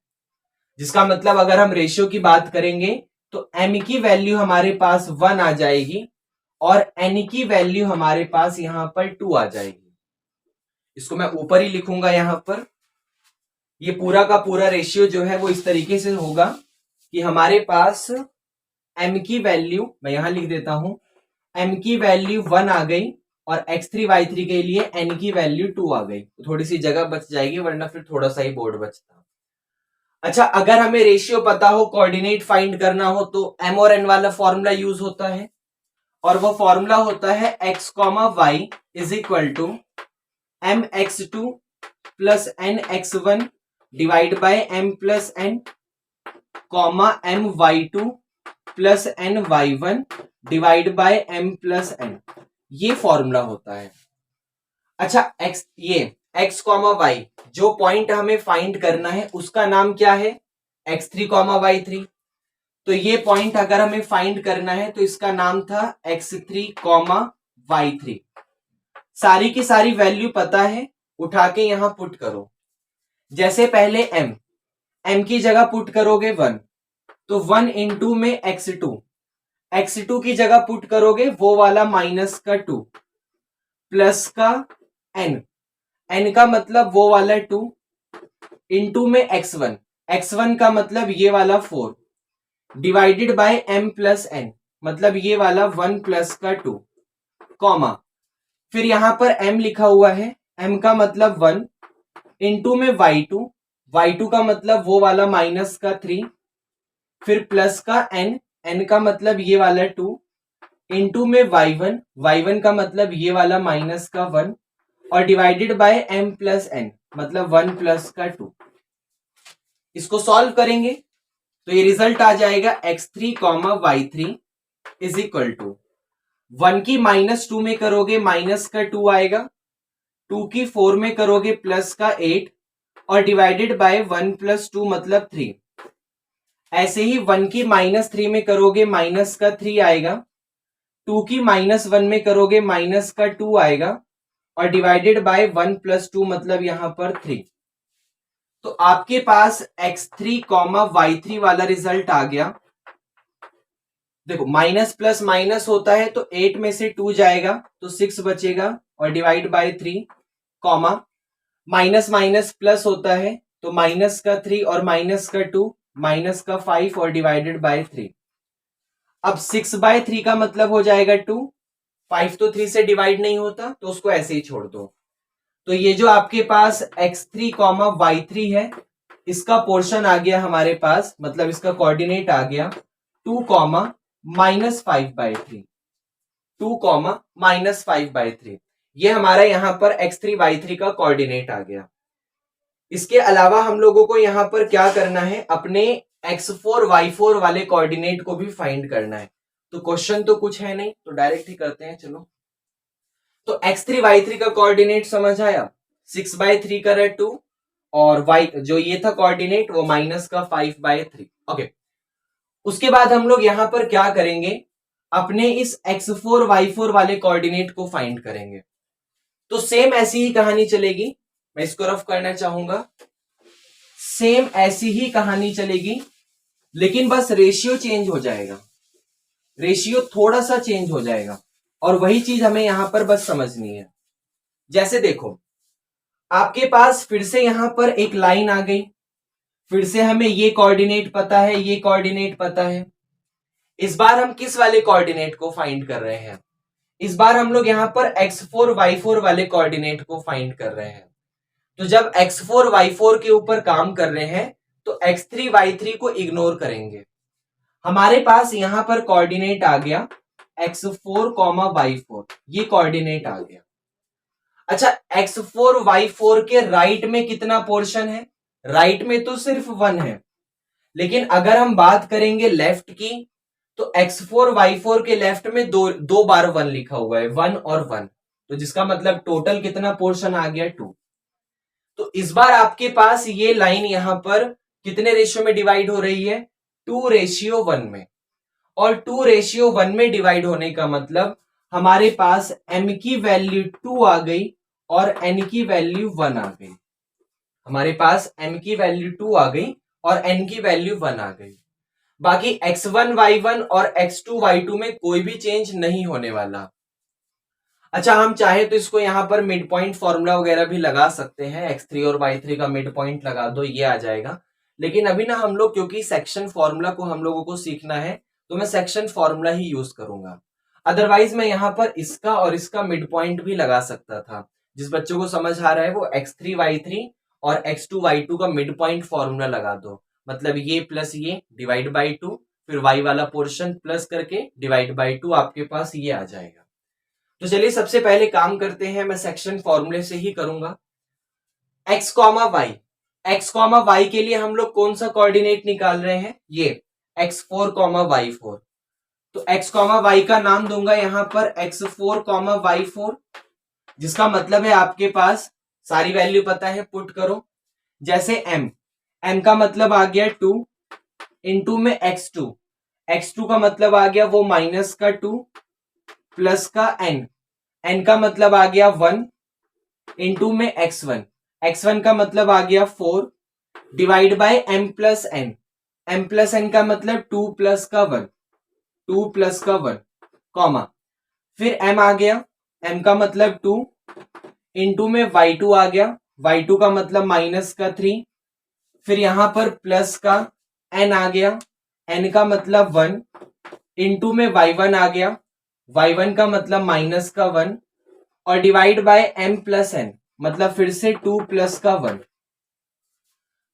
Speaker 1: जिसका मतलब अगर हम रेशियो की बात करेंगे तो m की वैल्यू हमारे पास 1 आ जाएगी और n की वैल्यू हमारे पास यहां पर 2 आ जाएगी। इसको मैं ऊपर ही लिखूंगा यहां पर। ये पूरा का पूरा रेशियो जो है वो इस तरीके से होगा कि हमारे पास m की वैल्यू, मैं यहां लिख देता हूं, m की वैल्यू 1 आ गई और x3, y3 के लिए n की वैल्यू 2 आ गई। तो थोड़ी सी जगह बच जाएगी, वरना फिर थोड़ा सा ही बोर्ड बचता। अच्छा, अगर हमें रेशियो पता हो, कोऑर्डिनेट फाइंड करना हो, तो m और n वाला फॉर्मूला यूज होता है और वो फॉर्मूला होता है x, y is equal to mx2 plus nx1 divide by m plus n, my2 plus ny1 divide by m plus n। ये फॉर्मूला होता है। अच्छा, x, y जो पॉइंट हमें फाइंड करना है उसका नाम क्या है? x3, y3। तो ये पॉइंट अगर हमें फाइंड करना है तो इसका नाम था x3, y3। सारी की सारी वैल्यू पता है, उठा के यहां पुट करो। जैसे पहले m की जगह पुट करोगे 1, तो 1 इंटू में x2 की जगह पुट करोगे वो वाला माइनस का 2 प्लस का n का मतलब वो वाला 2 इंटू में x1 का मतलब ये वाला 4 divided by m plus n मतलब ये वाला 1 प्लस का 2 कॉमा फिर यहां पर m लिखा हुआ है, m का मतलब 1 इंटू में y2 का मतलब वो वाला माइनस का 3 फिर प्लस का n का मतलब ये वाला 2 इंटू में y1 का मतलब ये वाला माइनस का 1 और divided by m plus n मतलब 1 प्लस का 2। इसको सॉल्व करेंगे तो ये रिजल्ट आ जाएगा x3 y3 is equal to 1 की -2 में करोगे माइनस का 2 आएगा, 2 की 4 में करोगे प्लस का 8 और डिवाइडेड बाय 1 प्लस 2 मतलब 3। ऐसे ही 1 की -3 में करोगे माइनस का 3 आएगा, 2 की -1 में करोगे माइनस का 2 आएगा और डिवाइडेड बाय 1 प्लस 2 मतलब यहां पर 3। तो आपके पास x3 y3 वाला रिजल्ट आ गया। देखो माइनस प्लस माइनस होता है तो 8 में से 2 जाएगा तो 6 बचेगा और divide by 3 comma minus minus plus होता है तो माइनस का 3 और माइनस का 2 माइनस का 5 और डिवाइडेड बाय 3। अब 6/3 का मतलब हो जाएगा 2, 5 तो 3 से डिवाइड नहीं होता तो उसको ऐसे ही छोड़ दो। तो ये जो आपके पास x3 y3 है इसका पोर्शन आ गया हमारे पास, मतलब इसका कोऑर्डिनेट आ गया 2 -5/3 2 -5/3। ये हमारा यहां पर x3 y3 का कोऑर्डिनेट आ गया। इसके अलावा हम लोगों को यहां पर क्या करना है, अपने x4 y4 वाले कोऑर्डिनेट को भी फाइंड करना है। तो क्वेश्चन तो कुछ है नहीं तो डायरेक्ट ही करते हैं। चलो तो x3 y3 का कोऑर्डिनेट समझ आया, 6/3 का 2 और y जो ये था कोऑर्डिनेट वो माइनस का 5/3। ओके, उसके बाद हम लोग यहां पर क्या करेंगे, अपने इस x4 y4 वाले कोऑर्डिनेट को फाइंड करेंगे। तो सेम ऐसी ही कहानी चलेगी, मैं इसको रफ करना चाहूंगा। सेम ऐसी ही कहानी चलेगी लेकिन बस रेशियो चेंज हो जाएगा, रेशियो थोड़ा सा चेंज हो जाएगा और वही चीज हमें यहां पर बस समझनी है। जैसे देखो आपके पास फिर से यहां पर एक लाइन आ गई, फिर से हमें ये कोऑर्डिनेट पता है, ये कोऑर्डिनेट पता है। इस बार हम किस वाले कोऑर्डिनेट को फाइंड कर रहे हैं, इस बार हम लोग यहां पर x4 y4 वाले कोऑर्डिनेट को फाइंड कर रहे हैं। तो जब x4 y4 के ऊपर काम कर रहे हैं तो x3 y3 को इग्नोर करेंगे। हमारे पास यहां पर कोऑर्डिनेट आ गया x4 y4, ये कोऑर्डिनेट आ गया। अच्छा x4 y4 के राइट में कितना पोर्शन है, राइट में तो सिर्फ 1 है, लेकिन अगर हम बात करेंगे लेफ्ट की तो x4 y4 के लेफ्ट में दो बार 1 लिखा हुआ है, 1 और 1, तो जिसका मतलब टोटल कितना पोर्शन आ गया 2। तो इस बार आपके पास ये लाइन यहां पर कितने रेशियो में डिवाइड हो रही है, 2:1 में। और 2:1 में डिवाइड होने का मतलब हमारे पास m की वैल्यू 2 आ गई और n की वैल्यू 1 आ गई। हमारे पास m की वैल्यू 2 आ गई और n की वैल्यू 1 आ गई। बाकी x1 y1 और x2 y2 में कोई भी चेंज नहीं होने वाला। अच्छा हम चाहे तो इसको यहां पर मिड पॉइंट फॉर्मूला वगैरह भी लगा सकते हैं, x3 और y3 का मिड पॉइंट लगा दो, ये आ जाएगा। लेकिन अभी ना हम लोग क्योंकि सेक्शन फॉर्मूला को हम लोगों को सीखना है तो मैं सेक्शन फॉर्मूला ही यूज करूंगा। अदरवाइज मैं यहां पर इसका और इसका मिड पॉइंट भी लगा सकता था। जिस बच्चों को समझ आ रहा है वो x3 y3 और x2 y2 का मिड पॉइंट फॉर्मूला लगा दो, मतलब ये प्लस ये डिवाइड बाई 2 फिर y वाला पोर्शन प्लस करके डिवाइड बाई 2 आपके पास ये आ जाएगा। तो चलिए सबसे पहले काम करते हैं, मैं सेक्शन फॉर्मूले से ही करूंगा। x कॉमा y के लिए हम लोग कौन सा कोऑर्डिनेट निकाल रहे हैं, ये x4 y4। तो x y का नाम दूंगा यहां पर x4 y4, जिसका मतलब है आपके पास सारी वैल्यू पता है, पुट करो। जैसे m का मतलब आ गया 2 इंटू में x2 का मतलब आ गया वो माइनस का 2 प्लस का n का मतलब आ गया 1 इनटू में x1 का मतलब आ गया 4 divide by m plus n का मतलब 2 प्लस का 1 कॉमा फिर m आ गया, m का मतलब 2 इनटू में y2 आ गया, y2 का मतलब माइनस का 3 फिर यहां पर प्लस का n आ गया, n का मतलब 1 इनटू में y1 आ गया, y1 का मतलब माइनस का 1 और divide by m plus n मतलब फिर से 2 प्लस का 1।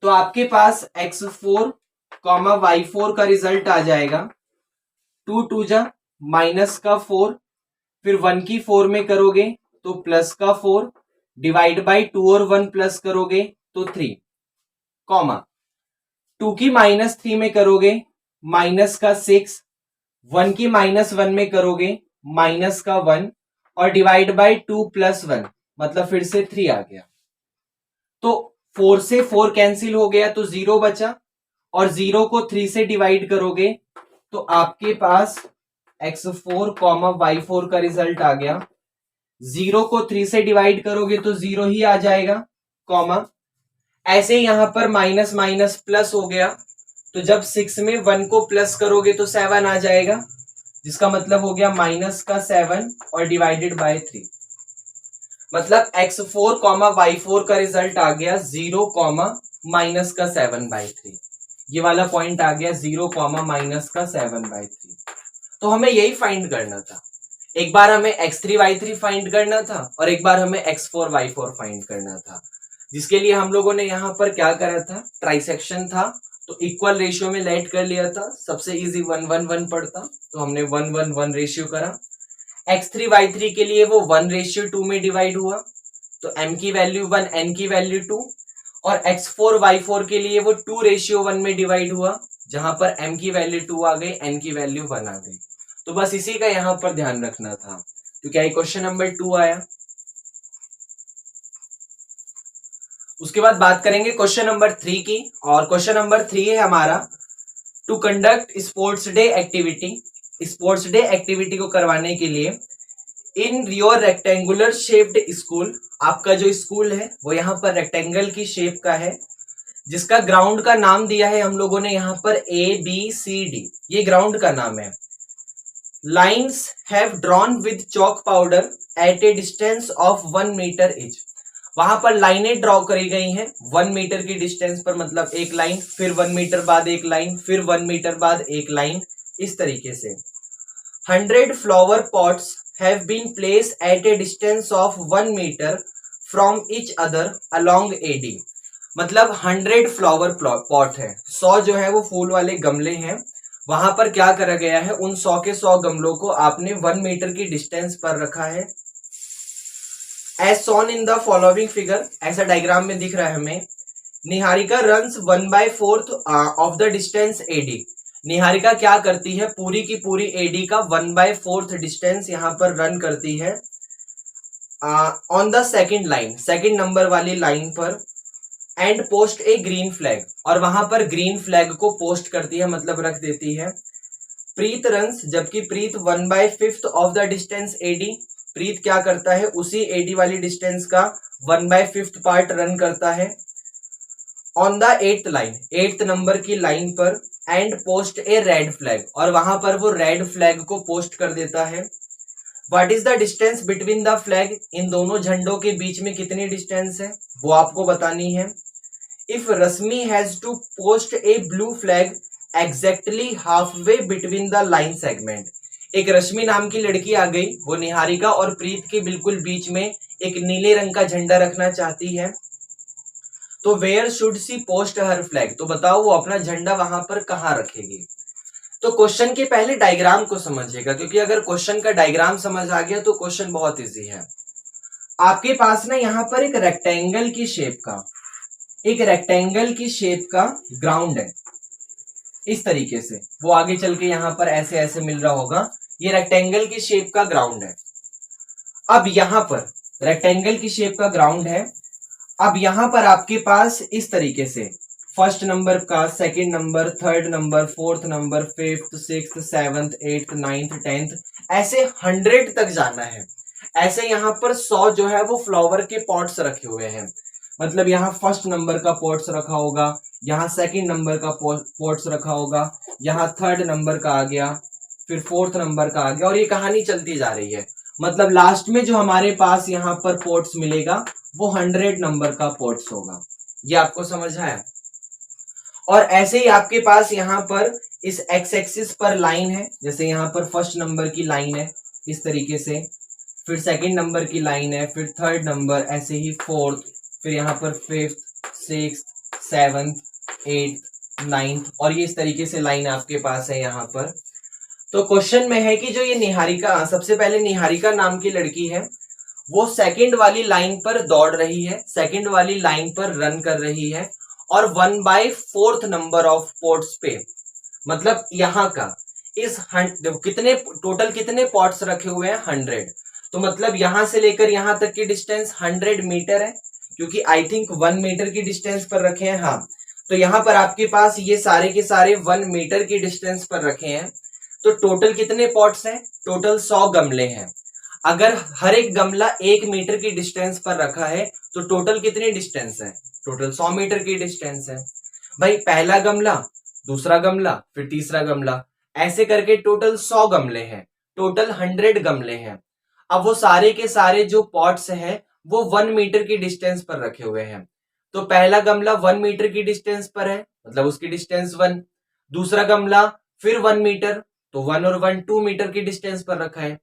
Speaker 1: तो आपके पास x4 कॉमा y4 का रिजल्ट आ जाएगा 2 2 जा माइनस का 4 फिर 1 की 4 में करोगे तो प्लस का 4 डिवाइड बाय 2 और 1 प्लस करोगे तो 3 कॉमा 2 की माइनस 3 में करोगे माइनस का 6 1 की माइनस 1 में करोगे माइनस का 1 और डिवाइड बाय 2 प्लस 1 मतलब फिर से 3 आ गया। तो 4 से 4 कैंसिल हो गया तो 0 बचा और 0 को 3 से डिवाइड करोगे तो आपके पास x4 कॉमा y4 का रिजल्ट आ गया। 0 को 3 से डिवाइड करोगे तो 0 ही आ जाएगा कॉमा ऐसे यहां पर माइनस माइनस प्लस हो गया तो जब 6 में 1 को प्लस करोगे तो 7 आ जाएगा जिसका मतलब हो गया माइनस का 7 और डिवाइडेड बाय 3 मतलब x4 कॉमा y4 का रिजल्ट आ गया 0 कॉमा माइनस का 7/3। ये वाला पॉइंट आ गया 0 कॉमा माइनस का 7/3। तो हमें यही फाइंड करना था। एक बार हमें x3 y3 फाइंड करना था और एक बार हमें x4 y4 फाइंड करना था, जिसके लिए हम लोगों ने यहाँ पर क्या करा था, ट्राइसेक्शन था तो इक्वल रेशियो में लेट कर लिया था। सबसे इजी 1 1 1 पड़ता तो हमने 1 1 1 रेशियो करा। x3 y3 के लिए वो 1:2 में डिवाइड हुआ तो m की वैल्यू 1 n की वैल्यू 2 और x4 y4 के लिए वो 2:1 में डिवाइड हुआ जहां पर m की वैल्यू 2 आ गई, n की वैल्यू 1 आ गई। तो बस इसी का यहां पर ध्यान रखना था। तो क्या क्वेश्चन नंबर 2 आया। उसके बाद बात करेंगे क्वेश्चन नंबर 3 की और क्वेश्चन नंबर 3 है हमारा to conduct sports day activity. Sports day activity को करवाने के लिए in your rectangular shaped school, आपका जो स्कूल है वो यहाँ पर रेक्टेंगल की शेप का है जिसका ग्राउंड का नाम दिया है हम लोगों ने यहाँ पर ABCD, ये ग्राउंड का नाम है। Lines have drawn with chalk powder at a distance of 1 metre each. वहां पर लाइनें ड्रॉ करी गई हैं 1 मीटर की डिस्टेंस पर, मतलब एक लाइन फिर 1 मीटर बाद एक लाइन फिर 1 मीटर बाद एक लाइन, इस तरीके से। 100 flower pots have been placed at a distance of 1 meter from each other along AD। मतलब 100 फ्लावर पॉट है, 100 जो है वो फूल वाले गमले हैं, वहां पर क्या करा गया है, उन 100 के 100 गमलों को आपने 1 मीटर की डिस्टेंस पर रखा है। As shown in the following figure, ऐसा डायग्राम में दिख रहा है हमें। Niharika runs 1/4 of the distance AD। Niharika क्या करती है, पूरी की पूरी एडी का 1/4 डिस्टेंस यहां पर रन करती है on the second line, second number वाली लाइन पर। And post A green flag, और वहां पर ग्रीन फ्लैग को पोस्ट करती है, मतलब रख देती है। प्रीत रन्स, जबकि प्रीत 1/5 ऑफ द डिस्टेंस एडी, प्रीत क्या करता है, उसी एडी वाली डिस्टेंस का 1/5 पार्ट रन करता है on the 8th line, 8th number की लाइन पर। And post A red flag, और वहां पर वो रेड फ्लैग को पोस्ट कर देता है। What is the distance between the flag, इन दोनों झंडों के बीच में कितनी डिस्टेंस है वो आपको बतानी है। If Rashmi has to post a blue flag exactly half way between the line segment, एक रश्मि नाम की लड़की आ गई, वो निहारिका और प्रीत के बिल्कुल बीच में एक नीले रंग का झंडा रखना चाहती है, तो where should she post her flag, तो बताओ वो अपना झंडा वहां पर कहां रखेगी। तो क्वेश्चन के पहले डायग्राम को समझिएगा, क्योंकि अगर क्वेश्चन का डायग्राम समझ आ गया तो क्वेश्चन बहुत इजी है। आपके पास ना यहाँ पर एक रेक्टेंगल की शेप का ग्राउंड है, इस तरीके से, वो आगे चल के यहाँ पर ऐसे ऐसे मिल रहा होगा, ये रेक्टेंगल की शेप का ग्राउंड है। अब यहाँ पर रेक्टेंगल की शेप का ग्राउंड है, अब यहां पर आपके पास इस तरीके से फर्स्ट नंबर का, second number, third number, fourth number, fifth, sixth, seventh, eighth, ninth, 10th, ऐसे 100 तक जाना है। ऐसे यहाँ पर 100 जो है वो फ्लावर के पॉट्स रखे हुए हैं। मतलब यहाँ फर्स्ट नंबर का पॉट्स रखा होगा, यहाँ सेकंड नंबर का पॉट्स रखा होगा, यहाँ थर्ड नंबर का आ गया, फिर फोर्थ नंबर का आ गया, और ये कहानी चलती जा रही है। मतलब लास्ट में जो हमारे पास यहाँ पर पॉट्स मिलेगा वो 100 नंबर का पॉट्स होगा। ये आपको समझ आया। और ऐसे ही आपके पास यहाँ पर इस एक्स एक्सिस पर लाइन है, जैसे यहाँ पर फर्स्ट नंबर की लाइन है इस तरीके से, फिर सेकंड नंबर की लाइन है, फिर थर्ड नंबर, ऐसे ही फोर्थ, फिर यहाँ पर fifth, sixth, seventh, eighth, ninth, और ये इस तरीके से लाइन आपके पास है यहाँ पर। तो क्वेश्चन में है कि जो ये निहारिका, सबसे पहले निहारिका नाम की लड़की है, वो सेकंड वाली लाइन पर दौड़ रही है, सेकंड वाली लाइन पर रन कर रही है, और 1/4 नंबर ऑफ पॉट्स पे, मतलब यहाँ का इस कितने टोटल कितने पॉट्स रखे हुए हैं 100। तो मतलब यहां से लेकर यहां तक की डिस्टेंस 100 मीटर है, क्योंकि आई थिंक 1 मीटर की डिस्टेंस पर रखे हैं। हाँ, तो यहाँ पर आपके पास ये सारे के सारे 1 मीटर की डिस्टेंस पर रखे हैं। तो टोटल कितने पॉट्स हैं? टोटल 100 गमले हैं। अगर हर एक गमला 1 मीटर की डिस्टेंस पर रखा है तो टोटल कितनी डिस्टेंस है? टोटल 100 मीटर की डिस्टेंस है। भाई पहला गमला, दूसरा गमला, फिर तीसरा गमला, ऐसे करके टोटल 100 गमले हैं, टोटल 100 गमले हैं। अब वो सारे के सारे जो पॉट्स हैं वो 1 मीटर की डिस्टेंस पर रखे हुए हैं। तो पहला गमला 1 मीटर की डिस्टेंस पर है, मतलब उसकी डिस्टेंस 1। दूसरा गमला फिर 1 मीटर, तो 1 और 1 2 मीटर की डिस्टेंस पर रखा है।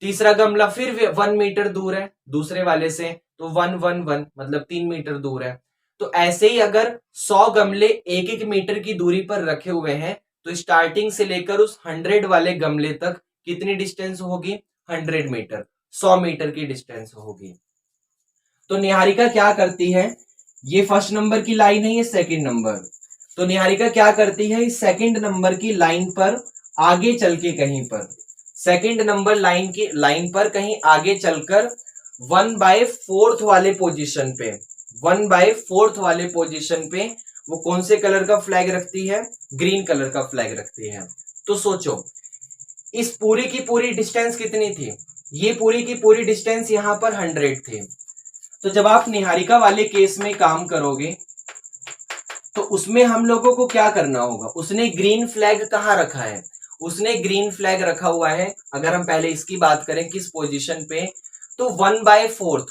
Speaker 1: तीसरा गमला फिर 1 मीटर दूर है दूसरे वाले से, तो 1 1 1 मतलब 3 मीटर दूर है। तो ऐसे ही अगर 100 गमले 1 मीटर की दूरी पर रखे हुए हैं तो स्टार्टिंग से लेकर उस 100 वाले गमले तक कितनी डिस्टेंस होगी? 100 मीटर, 100 मीटर की डिस्टेंस होगी। तो निहारिका क्या करती है, ये फर्स्ट नंबर की लाइन है, ये सेकंड नंबर, तो निहारिका क्या करती है, इस सेकंड नंबर की लाइन पर आगे चल के कहीं पर, सेकंड नंबर लाइन पर कहीं आगे चलकर 1/4 वाले पोजीशन पे, 1/4 वाले पोजीशन पे वो कौन से कलर का फ्लैग रखती है? ग्रीन कलर का फ्लैग रखती है। तो सोचो इस पूरी की पूरी डिस्टेंस कितनी थी? ये पूरी की पूरी डिस्टेंस यहाँ पर 100 थी। तो जब आप निहारिका वाले केस में काम करोगे तो उसमें हम लोगों को क्या करना होगा? उसने ग्रीन फ्लैग कहाँ रखा है? उसने ग्रीन फ्लैग रखा हुआ है, अगर हम पहले इसकी बात करें किस पोजीशन पे, तो 1/4।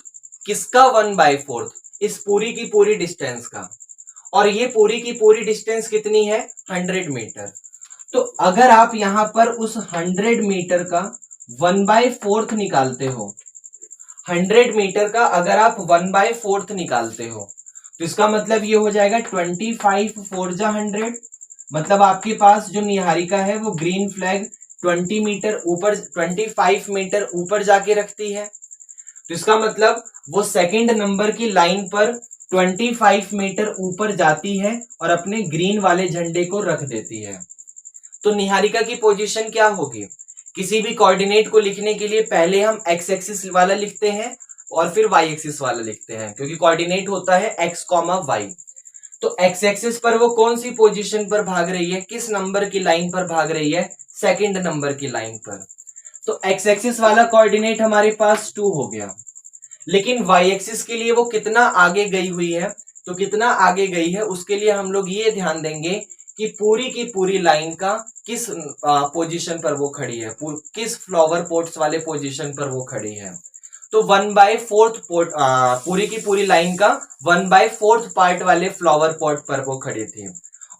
Speaker 1: किसका 1/4? इस पूरी की पूरी डिस्टेंस का। और ये पूरी की पूरी डिस्टेंस कितनी है? 100 मीटर। तो अगर आप यहां पर उस 100 मीटर का 1/4 निकालते हो, 100 मीटर का अगर आप 1/4 निकालते हो तो इसका मतलब ये हो जाएगा 25 4 जा 100। मतलब आपके पास जो निहारिका है वो ग्रीन फ्लैग 20 मीटर ऊपर, 25 मीटर ऊपर जाके रखती है। तो इसका मतलब वो सेकंड नंबर की लाइन पर 25 मीटर ऊपर जाती है और अपने ग्रीन वाले झंडे को रख देती है। तो निहारिका की पोजीशन क्या होगी? किसी भी कोऑर्डिनेट को लिखने के लिए पहले हम एक्स एक्सिस वाला लिखते हैं और फिर वाई एक्सिस वाला लिखते हैं, क्योंकि कोऑर्डिनेट होता है एक्स कॉमा वाई। तो एक्स एक्सिस पर वो कौन सी पोजीशन पर भाग रही है? किस नंबर की लाइन पर भाग रही है? सेकंड नंबर की लाइन पर। तो एक्स एक्सिस वाला कोऑर्डिनेट हमारे पास 2 हो गया। लेकिन वाई एक्सिस के लिए वो कितना आगे गई हुई है? तो कितना आगे गई है उसके लिए हम लोग ये ध्यान देंगे कि पूरी की पूरी लाइन का किस पोजीशन पर वो खड़ी है, किस फ्लावर पोट्स वाले पोजीशन पर वो खड़ी है। तो 1/4 पोट, पूरी की पूरी लाइन का 1/4 पार्ट वाले फ्लावर पॉट पर वो खड़ी थी।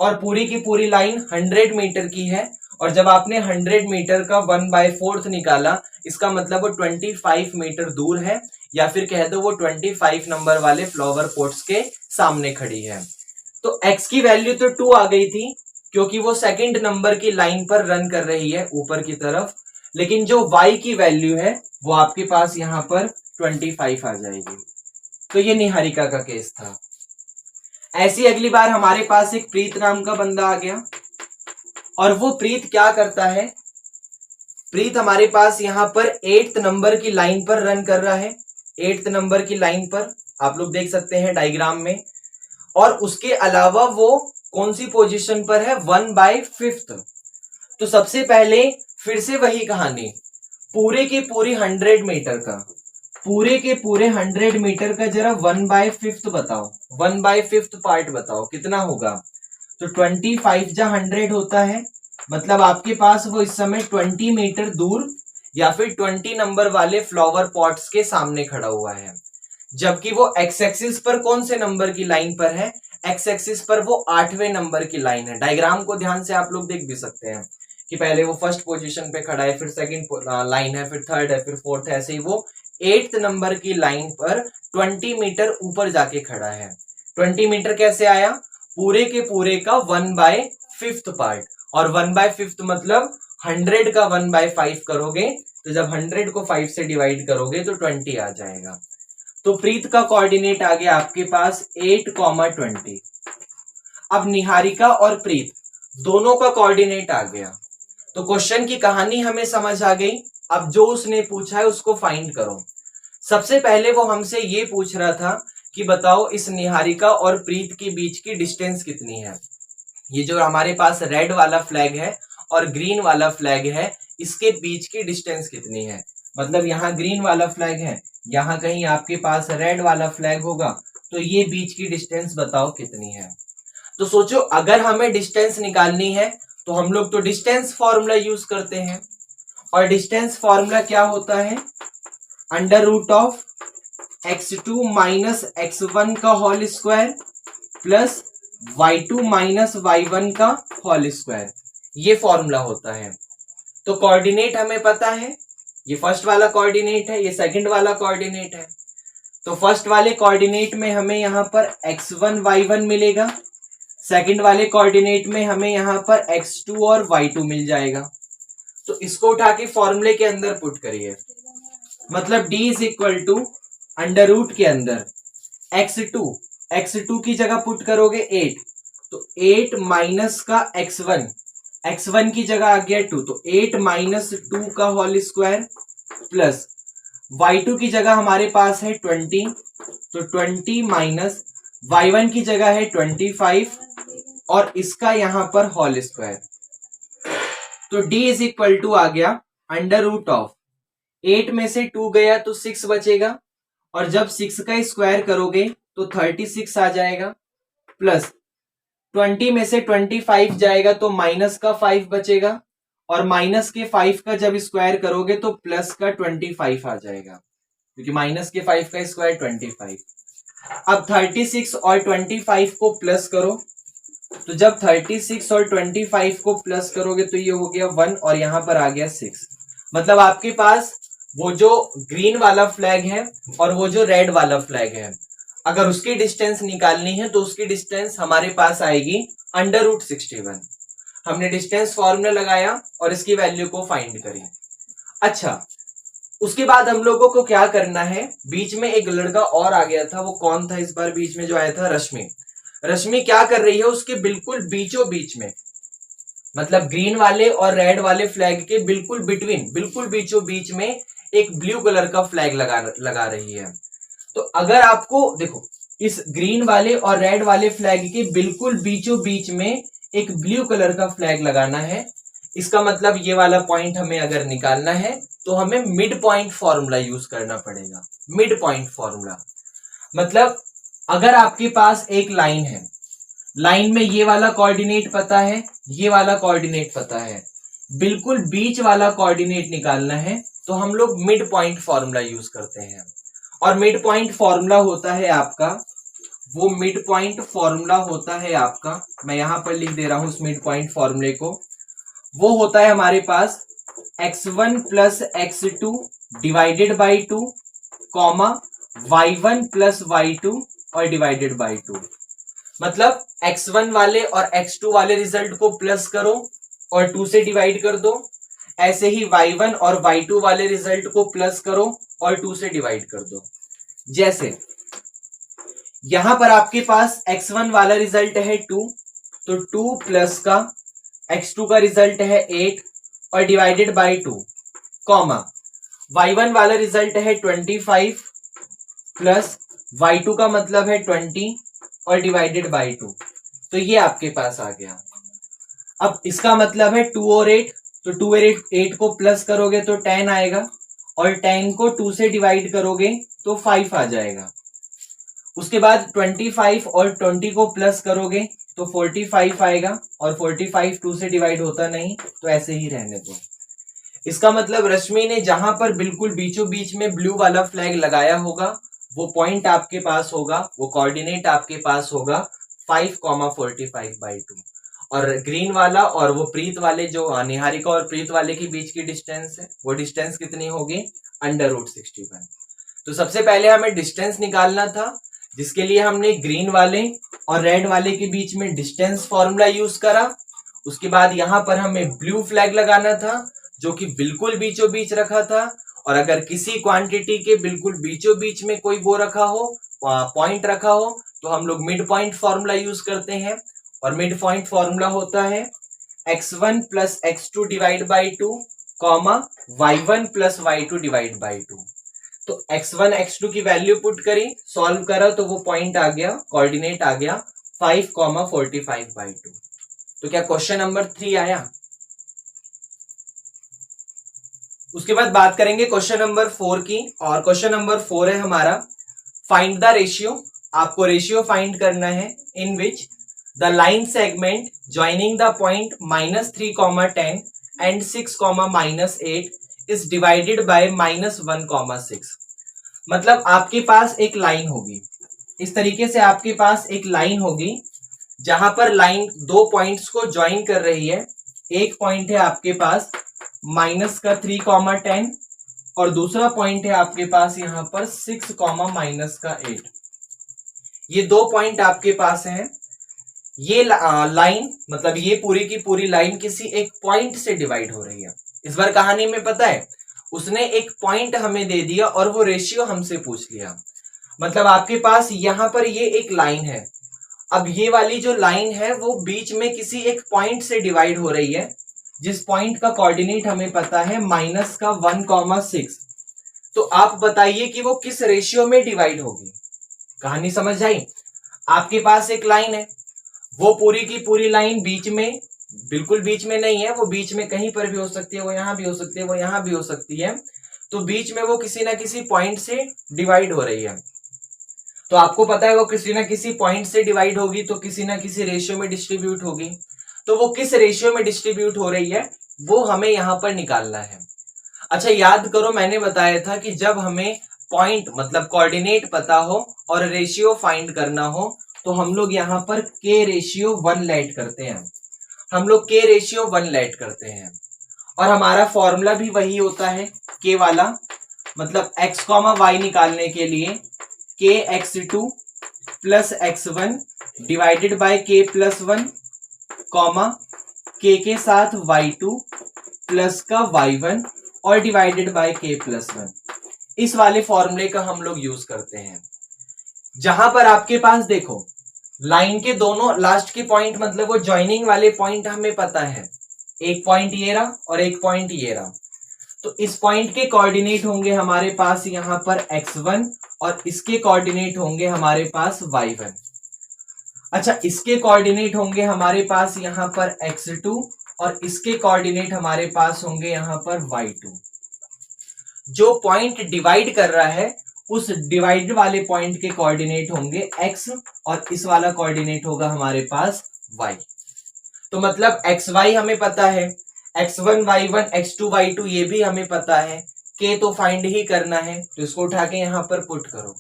Speaker 1: और पूरी की पूरी लाइन 100 मीटर की है, और जब आपने 100 मीटर का 1/4 निकाला इसका मतलब वो 25 मीटर दूर है, या फिर कह दो वो 25 नंबर वाले फ्लावर पॉट्स के सामने खड़ी है। तो x की वैल्यू तो 2 आ गई थी क्योंकि वो सेकंड नंबर की लाइन पर रन कर रही है ऊपर की तरफ, लेकिन जो y की वैल्यू है वो आपके पास यहां पर 25 आ जाएगी। तो ये निहारिका का केस था। ऐसी अगली बार हमारे पास एक प्रीत नाम का बंदा आ गया, और वो प्रीत क्या करता है? प्रीत हमारे पास यहां पर 8th नंबर की लाइन पर रन कर रहा है, 8th नंबर की लाइन पर, आप लोग देख सकते हैं डायग्राम में। और उसके अलावा वो कौन सी पोजीशन पर है? 1/5। तो सबसे पहले फिर से वही कहानी, पूरे की पूरी 100 मीटर का पूरे के पूरे 100 मीटर का जरा 1/5 बताओ, 1/5 पार्ट बताओ कितना होगा। तो 25 जा 100 होता है, मतलब आपके पास वो इस समय 20 मीटर दूर या फिर 20 नंबर वाले फ्लावर पॉट्स के सामने खड़ा हुआ है। जबकि वो एक्स एक्सिस पर कौन से नंबर की लाइन पर है, एक्स एक्सिस पर वो 8वें नंबर की लाइन है। डायग्राम को ध्यान से आप लोग देख भी सकते हैं कि पहले वो फर्स्ट पोजीशन पे खड़ा है, फिर सेकंड लाइन है, फिर थर्ड है, फिर फोर्थ है, ऐसे ही वो 8th नंबर की लाइन पर 20 मीटर ऊपर जाके खड़ा है। 20 मीटर कैसे आया, पूरे के पूरे का 1/5 पार्ट, और 1/5 मतलब 100 का 1/5 करोगे तो जब 100 को 5 से डिवाइड करोगे तो 20 आ जाएगा। तो प्रीत का कोऑर्डिनेट आ गया आपके पास 8,20। अब निहारिका और प्रीत दोनों का कोऑर्डिनेट आ गया, तो क्वेश्चन की कहानी हमें समझ आ गई। अब जो उसने पूछा है उसको फाइंड करो। सबसे पहले वो हमसे ये पूछ रहा था कि बताओ इस निहारिका और प्रीत के बीच की डिस्टेंस कितनी है। ये जो हमारे पास रेड वाला फ्लैग है और ग्रीन वाला फ्लैग है, इसके बीच की डिस्टेंस कितनी है। मतलब यहाँ ग्रीन वाला फ्लैग है, यहाँ कहीं आपके पास रेड वाला फ्लैग होगा, तो ये बीच की डिस्टेंस बताओ कितनी है। तो सोचो अगर हमें डिस्टेंस निकालनी है तो हम लोग तो डिस्टेंस फॉर्मूला यूज करते हैं, और डिस्टेंस फॉर्मूला क्या होता है, √ऑफ x2 माइनस x1 का whole square plus y2 minus y1 का होल स्क्वायर, ये फॉर्मूला होता है। तो कोऑर्डिनेट हमें पता है, ये फर्स्ट वाला कोऑर्डिनेट है, ये सेकंड वाला कोऑर्डिनेट है। तो फर्स्ट वाले कोऑर्डिनेट में हमें यहाँ पर x1 y1 मिलेगा, सेकंड वाले कोऑर्डिनेट में हमें यहाँ पर x2 और y2 मिल जाएगा। तो इसको उठा के फॉर्मूले के अंदर पुट करिए, मतलब d इज इक्वल टू √ के अंदर x2 की जगह पुट करोगे 8, तो 8 माइनस का x1 की जगह आ गया 2, तो 8 माइनस 2 का होल स्क्वायर प्लस y2 की जगह हमारे पास है 20, तो 20 माइनस y1 की जगह है 25 और इसका यहां पर होल स्क्वायर। तो d इज इक्वल टू आ गया √ऑफ 8 में से 2 गया तो 6 बचेगा, और जब 6 का स्क्वायर करोगे तो 36 आ जाएगा, प्लस 20 में से 25 जाएगा तो माइनस का 5 बचेगा, और माइनस के 5 का जब स्क्वायर करोगे तो प्लस का 25 आ जाएगा, क्योंकि माइनस के 5 का स्क्वायर 25। अब 36 और 25 को प्लस करो, तो जब 36 और 25 को प्लस करोगे तो ये हो गया 1 और यहां पर आ गया 6। मतलब आपके पास वो जो ग्रीन वाला फ्लैग है और वो जो रेड वाला फ्लैग है, अगर उसकी डिस्टेंस निकालनी है तो उसकी डिस्टेंस हमारे पास आएगी √61। हमने डिस्टेंस फॉर्मूला लगाया और इसकी वैल्यू को फाइंड करी। अच्छा, उसके बाद हम लोगों को क्या करना है, बीच में एक लड़का और आ गया था, वो कौन था इस बार बीच में जो आया था, रश्मि क्या कर रही है, उसके बिल्कुल बीचों बीच में, मतलब ग्रीन वाले और रेड वाले फ्लैग के बिल्कुल बिटवीन, बिल्कुल बीचों बीच में एक ब्लू कलर का फ्लैग लगा रही है। तो अगर आपको देखो इस ग्रीन वाले और रेड वाले फ्लैग के बिल्कुल बीचों बीच में एक ब्लू कलर का फ्लैग लगाना है, इसका मतलब ये वाला पॉइंट हमें अगर निकालना है तो हमें मिड पॉइंट फॉर्मूला यूज करना पड़ेगा। मिड पॉइंट फॉर्मूला मतलब अगर आपके पास एक लाइन है, लाइन में ये वाला कोऑर्डिनेट पता है, ये वाला कोऑर्डिनेट पता है, बिल्कुल बीच वाला कोऑर्डिनेट निकालना है तो हम लोग मिड पॉइंट फॉर्मूला यूज करते हैं। और मिड पॉइंट फॉर्मूला होता है आपका, वो मिड पॉइंट फॉर्मूला होता है आपका, मैं यहां पर लिख दे रहा हूं उस मिड पॉइंट फॉर्मूले को, वो होता है हमारे पास x1 plus x2 divided by 2 comma y1 plus y2 और डिवाइडेड बाई 2। मतलब x1 वाले और x2 वाले रिजल्ट को प्लस करो और 2 से डिवाइड कर दो, ऐसे ही y1 और y2 वाले रिजल्ट को प्लस करो और 2 से डिवाइड कर दो। जैसे यहां पर आपके पास x1 वाला रिजल्ट है 2, तो 2 प्लस का x2 का रिजल्ट है 8 और डिवाइडेड बाई 2 कॉमा y1 वाला रिजल्ट है 25 प्लस y2 का मतलब है 20 और डिवाइडेड बाई 2। तो ये आपके पास आ गया। अब इसका मतलब है 2 और 8, तो 2 और 8 को प्लस करोगे तो 10 आएगा, और 10 को 2 से डिवाइड करोगे तो 5 आ जाएगा। उसके बाद 25 और 20 को प्लस करोगे तो 45 आएगा, और 45 2 से डिवाइड होता नहीं, तो ऐसे ही रहने दो। इसका मतलब रश्मि ने जहां पर बिल्कुल बीचों बीच में ब्लू वाला फ्लैग लगाया होगा वो पॉइंट आपके पास होगा, वो कोऑर्डिनेट आपके पास होगा 5,45/2, और ग्रीन वाला और वो प्रीत वाले जो निहारिका और प्रीत वाले के बीच की डिस्टेंस है वो डिस्टेंस कितनी होगी, √61। तो सबसे पहले हमें डिस्टेंस निकालना था, जिसके लिए हमने ग्रीन वाले और रेड वाले के बीच में डिस्टेंस फॉर्मूला यूज करा। उसके बाद यहाँ पर हमें ब्लू फ्लैग लगाना था जो कि बिल्कुल बीचों बीच रखा था, और अगर किसी क्वांटिटी के बिल्कुल बीचों बीच में कोई वो रखा हो, पॉइंट रखा हो, तो हम लोग मिड पॉइंट फॉर्मूला यूज करते हैं, और मिड पॉइंट फॉर्मूला होता है x1 + x2 divide by 2, y1 + y2 divide by 2। तो x1 x2 की वैल्यू पुट करी, सॉल्व करा, तो वो पॉइंट आ गया, कोऑर्डिनेट आ गया 5,45/2। तो क्या क्वेश्चन नंबर 3 आया? उसके बाद बात करेंगे क्वेश्चन नंबर 4 की, और क्वेश्चन नंबर 4 है हमारा फाइंड द रेशियो। आपको रेशियो फाइंड करना है in which the line segment joining the point -3,10 and 6,-8 is divided by -1,6। मतलब आपके पास एक लाइन होगी, इस तरीके से आपके पास एक लाइन होगी जहां पर लाइन दो पॉइंट्स को ज्वाइन कर रही है। एक पॉइंट है आपके पास -3,10 और दूसरा पॉइंट है आपके पास यहां पर 6, -8। ये दो पॉइंट आपके पास हैं। ये लाइन मतलब ये पूरी की पूरी लाइन किसी एक पॉइंट से डिवाइड हो रही है। इस बार कहानी में पता है उसने एक पॉइंट हमें दे दिया और वो रेशियो हमसे पूछ लिया। मतलब आपके पास यहां पर ये एक लाइन है, अब ये वाली जो लाइन है वो बीच में किसी एक पॉइंट से डिवाइड हो रही है, जिस पॉइंट का कोऑर्डिनेट हमें पता है -1,6। तो आप बताइए कि वो किस रेशियो में डिवाइड होगी। कहानी समझ आई? आपके पास एक लाइन है, वो पूरी की पूरी लाइन बीच में, बिल्कुल बीच में नहीं है, वो बीच में कहीं पर भी हो सकती है, वो यहां भी हो सकती है, वो यहां भी हो सकती है, तो बीच में वो किसी ना किसी पॉइंट से डिवाइड हो रही है। तो आपको पता है वो किसी ना किसी पॉइंट से डिवाइड होगी तो किसी ना किसी रेशियो में डिस्ट्रीब्यूट होगी। तो वो किस रेशियो में डिस्ट्रीब्यूट हो रही है वो हमें यहां पर निकालना है। अच्छा याद करो, मैंने बताया था कि जब हमें पॉइंट मतलब कोऑर्डिनेट पता हो और रेशियो फाइंड करना हो तो हम लोग यहाँ पर k/1 लेट करते हैं। हम लोग k/1 लेट करते हैं और हमारा फॉर्मूला भी वही होता है k वाला। मतलब x, y निकालने के लिए kx2 + x1 divided by k+1, k के साथ y2 प्लस का y1 और डिवाइडेड बाय k+1। इस वाले फॉर्मूले का हम लोग यूज करते हैं। जहां पर आपके पास देखो लाइन के दोनों लास्ट के पॉइंट मतलब वो ज्वाइनिंग वाले पॉइंट हमें पता है, एक पॉइंट ये रहा और एक पॉइंट ये रहा। तो इस पॉइंट के कोऑर्डिनेट होंगे हमारे पास यहाँ पर x1 और इसके कोऑर्डिनेट होंगे हमारे पास y1। अच्छा, इसके कोऑर्डिनेट होंगे हमारे पास यहाँ पर x2 और इसके कोऑर्डिनेट हमारे पास होंगे यहाँ पर y2। जो पॉइंट डिवाइड कर रहा है उस डिवाइड वाले पॉइंट के कोऑर्डिनेट होंगे x और इस वाला कोऑर्डिनेट होगा हमारे पास y। तो मतलब xy हमें पता है, x1 y1 x2 y2 ये भी हमें पता है, k तो फाइंड ही करना है, तो इसको उठा के यहां पर पुट करो।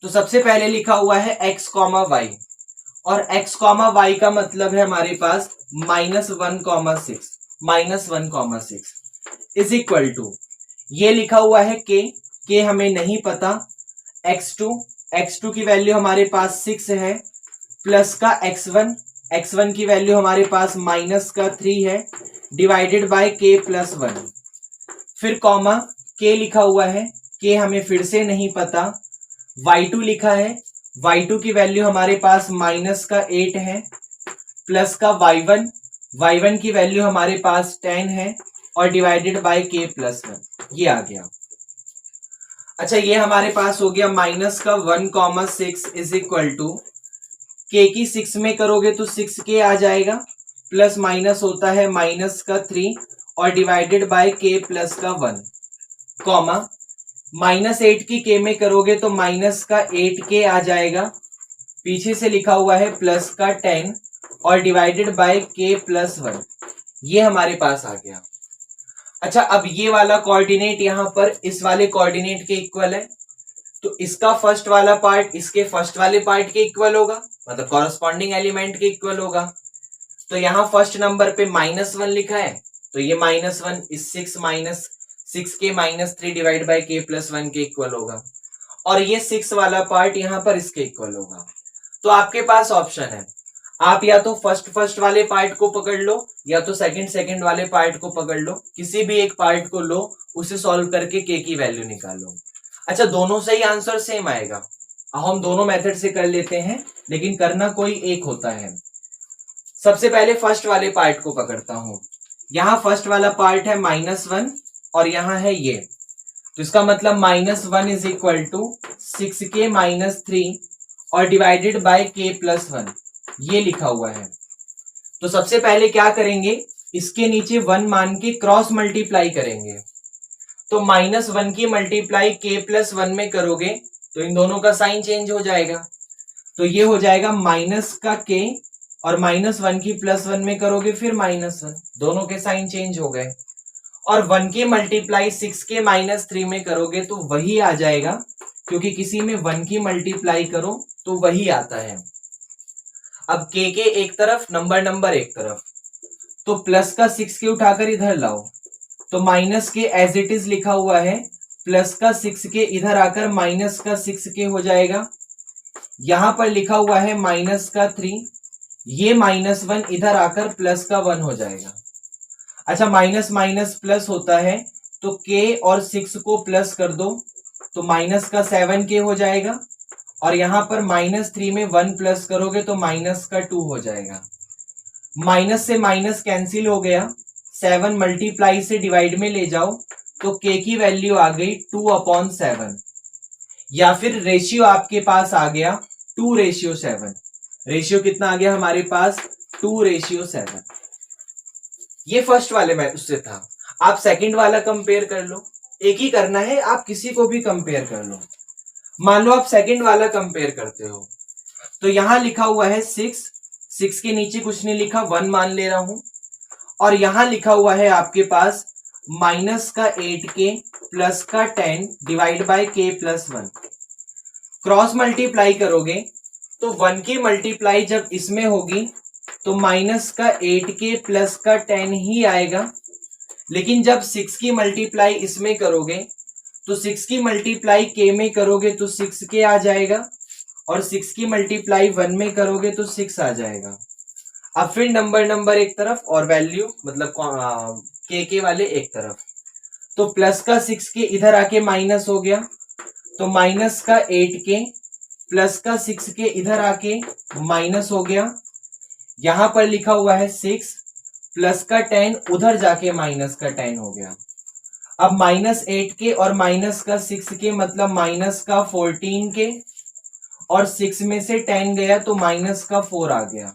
Speaker 1: तो सबसे पहले लिखा हुआ है x, y और x, y का मतलब है हमारे पास -1,6 इज इक्वल टू ये लिखा हुआ है k हमें नहीं पता, x2 की वैल्यू हमारे पास 6 है, प्लस का x1 की वैल्यू हमारे पास -3 है, डिवाइडेड बाय k+1। फिर कॉमा k लिखा हुआ है, k हमें फिर से नहीं पता, y2 लिखा है, y2 की वैल्यू हमारे पास -8 है, प्लस का y1 की वैल्यू हमारे पास 10 है और डिवाइडेड बाय k+1। ये आ गया। अच्छा, ये हमारे पास हो गया -1,6 इज इक्वल टू k की 6 में करोगे तो 6k आ जाएगा, प्लस माइनस होता है -3 और डिवाइडेड बाय k+1। कॉमा -8 की के में करोगे तो माइनस का 8k आ जाएगा, पीछे से लिखा हुआ है प्लस का 10 और डिवाइडेड बाय k प्लस 1, ये हमारे पास आ गया। अच्छा, अब ये वाला कोऑर्डिनेट यहां पर इस वाले कोऑर्डिनेट के इक्वल है, तो इसका फर्स्ट वाला पार्ट इसके फर्स्ट वाले पार्ट के इक्वल होगा, मतलब कॉरस्पॉन्डिंग एलिमेंट के इक्वल होगा। तो यहां फर्स्ट नंबर पे -1 लिखा है, तो ये -1 इस 6 -3 डिवाइड बाय k प्लस 1 के इक्वल होगा, और ये 6 वाला पार्ट यहां पर इसके इक्वल होगा। तो आपके पास ऑप्शन है, आप या तो फर्स्ट वाले पार्ट को पकड़ लो या तो सेकंड वाले पार्ट को पकड़ लो, किसी भी एक पार्ट को लो, उसे सॉल्व करके k की वैल्यू निकालो। अच्छा, दोनों से ही आंसर सेम आएगा, हम दोनों मेथड से कर लेते हैं, लेकिन करना कोई एक होता है। सबसे पहले फर्स्ट वाले पार्ट को पकड़ता हूं, यहां फर्स्ट वाला पार्ट है -1 और यहां है ये, तो इसका मतलब -1 इज इक्वल टू 6k -3 और डिवाइडेड बाय k प्लस 1, ये लिखा हुआ है। तो सबसे पहले क्या करेंगे, इसके नीचे 1 मान के क्रॉस मल्टीप्लाई करेंगे, तो -1 की मल्टीप्लाई k प्लस 1 में करोगे तो इन दोनों का साइन चेंज हो जाएगा, तो ये हो जाएगा माइनस का k और -1 की प्लस 1 में करोगे फिर -1, दोनों के साइन चेंज हो गए। और 1 की मल्टीप्लाई 6k -3 में करोगे तो वही आ जाएगा, क्योंकि किसी में 1 की मल्टीप्लाई करो तो वही आता है। अब k के एक तरफ नंबर एक तरफ, तो प्लस का 6k उठाकर इधर लाओ, तो माइनस के एज इट इज लिखा हुआ है, प्लस का 6k इधर आकर माइनस का 6k हो जाएगा, यहां पर लिखा हुआ है माइनस का 3, ये -1 इधर आकर प्लस का 1 हो जाएगा। अच्छा, माइनस माइनस प्लस होता है, तो k और 6 को प्लस कर दो तो माइनस का 7k हो जाएगा, और यहां पर -3 में 1 प्लस करोगे तो माइनस का 2 हो जाएगा। माइनस से माइनस कैंसिल हो गया, 7 मल्टीप्लाई से डिवाइड में ले जाओ तो k की वैल्यू आ गई 2/7, या फिर रेशियो आपके पास आ गया 2:7। रेशियो कितना आ गया हमारे पास, 2:7। ये फर्स्ट वाले में उससे था। आप सेकंड वाला कंपेयर कर लो, एक ही करना है, आप किसी को भी कंपेयर कर लो। मान लो आप सेकंड वाला कंपेयर करते हो, तो यहां लिखा हुआ है 6 के नीचे कुछ नहीं लिखा, 1 मान ले रहा हूं, और यहां लिखा हुआ है आपके पास माइनस का 8k प्लस का 10 divide by k plus 1। Cross multiply करोगे तो 1 की मल्टीप्लाई जब इसमें होगी तो माइनस का 8k प्लस का 10 ही आएगा, लेकिन जब 6 की मल्टीप्लाई इसमें करोगे तो 6 की मल्टीप्लाई k में करोगे तो 6k आ जाएगा, और 6 की मल्टीप्लाई 1 में करोगे तो 6 आ जाएगा। अब फिर नंबर एक तरफ और वैल्यू मतलब k वाले एक तरफ, तो प्लस का 6k इधर आके माइनस हो गया, तो माइनस का 8k प्लस का 6k इधर आके माइनस हो गया, यहां पर लिखा हुआ है 6 प्लस का 10 उधर जाके माइनस का 10 हो गया। अब -8k और माइनस का 6k मतलब माइनस का 14k, और 6 में से 10 गया तो माइनस का 4 आ गया,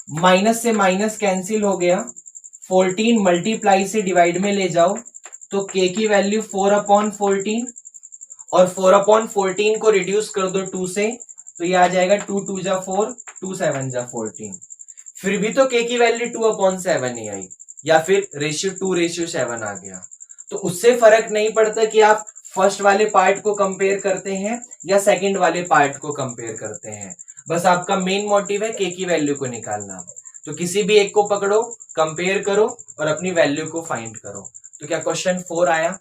Speaker 1: माइनस से माइनस कैंसिल हो गया, 14 मल्टीप्लाई से डिवाइड में ले जाओ तो k की वैल्यू 4/14, और 4/14 को रिड्यूस कर दो 2 से तो ये आ जाएगा 2 2 जा 4, 2 7 जा 14। फिर भी तो k की वैल्यू 2/7 ही आई, या फिर रेशियो 2:7 आ गया। तो उससे फर्क नहीं पड़ता कि आप फर्स्ट वाले पार्ट को कंपेयर करते हैं या सेकंड वाले पार्ट को कंपेयर करते हैं, बस आपका मेन मोटिव है k की वैल्यू को निकालना। तो किसी भी एक को पकड़ो, कंपेयर करो और अपनी वैल्यू को फाइंड करो। तो क्या क्वेश्चन 4 आया?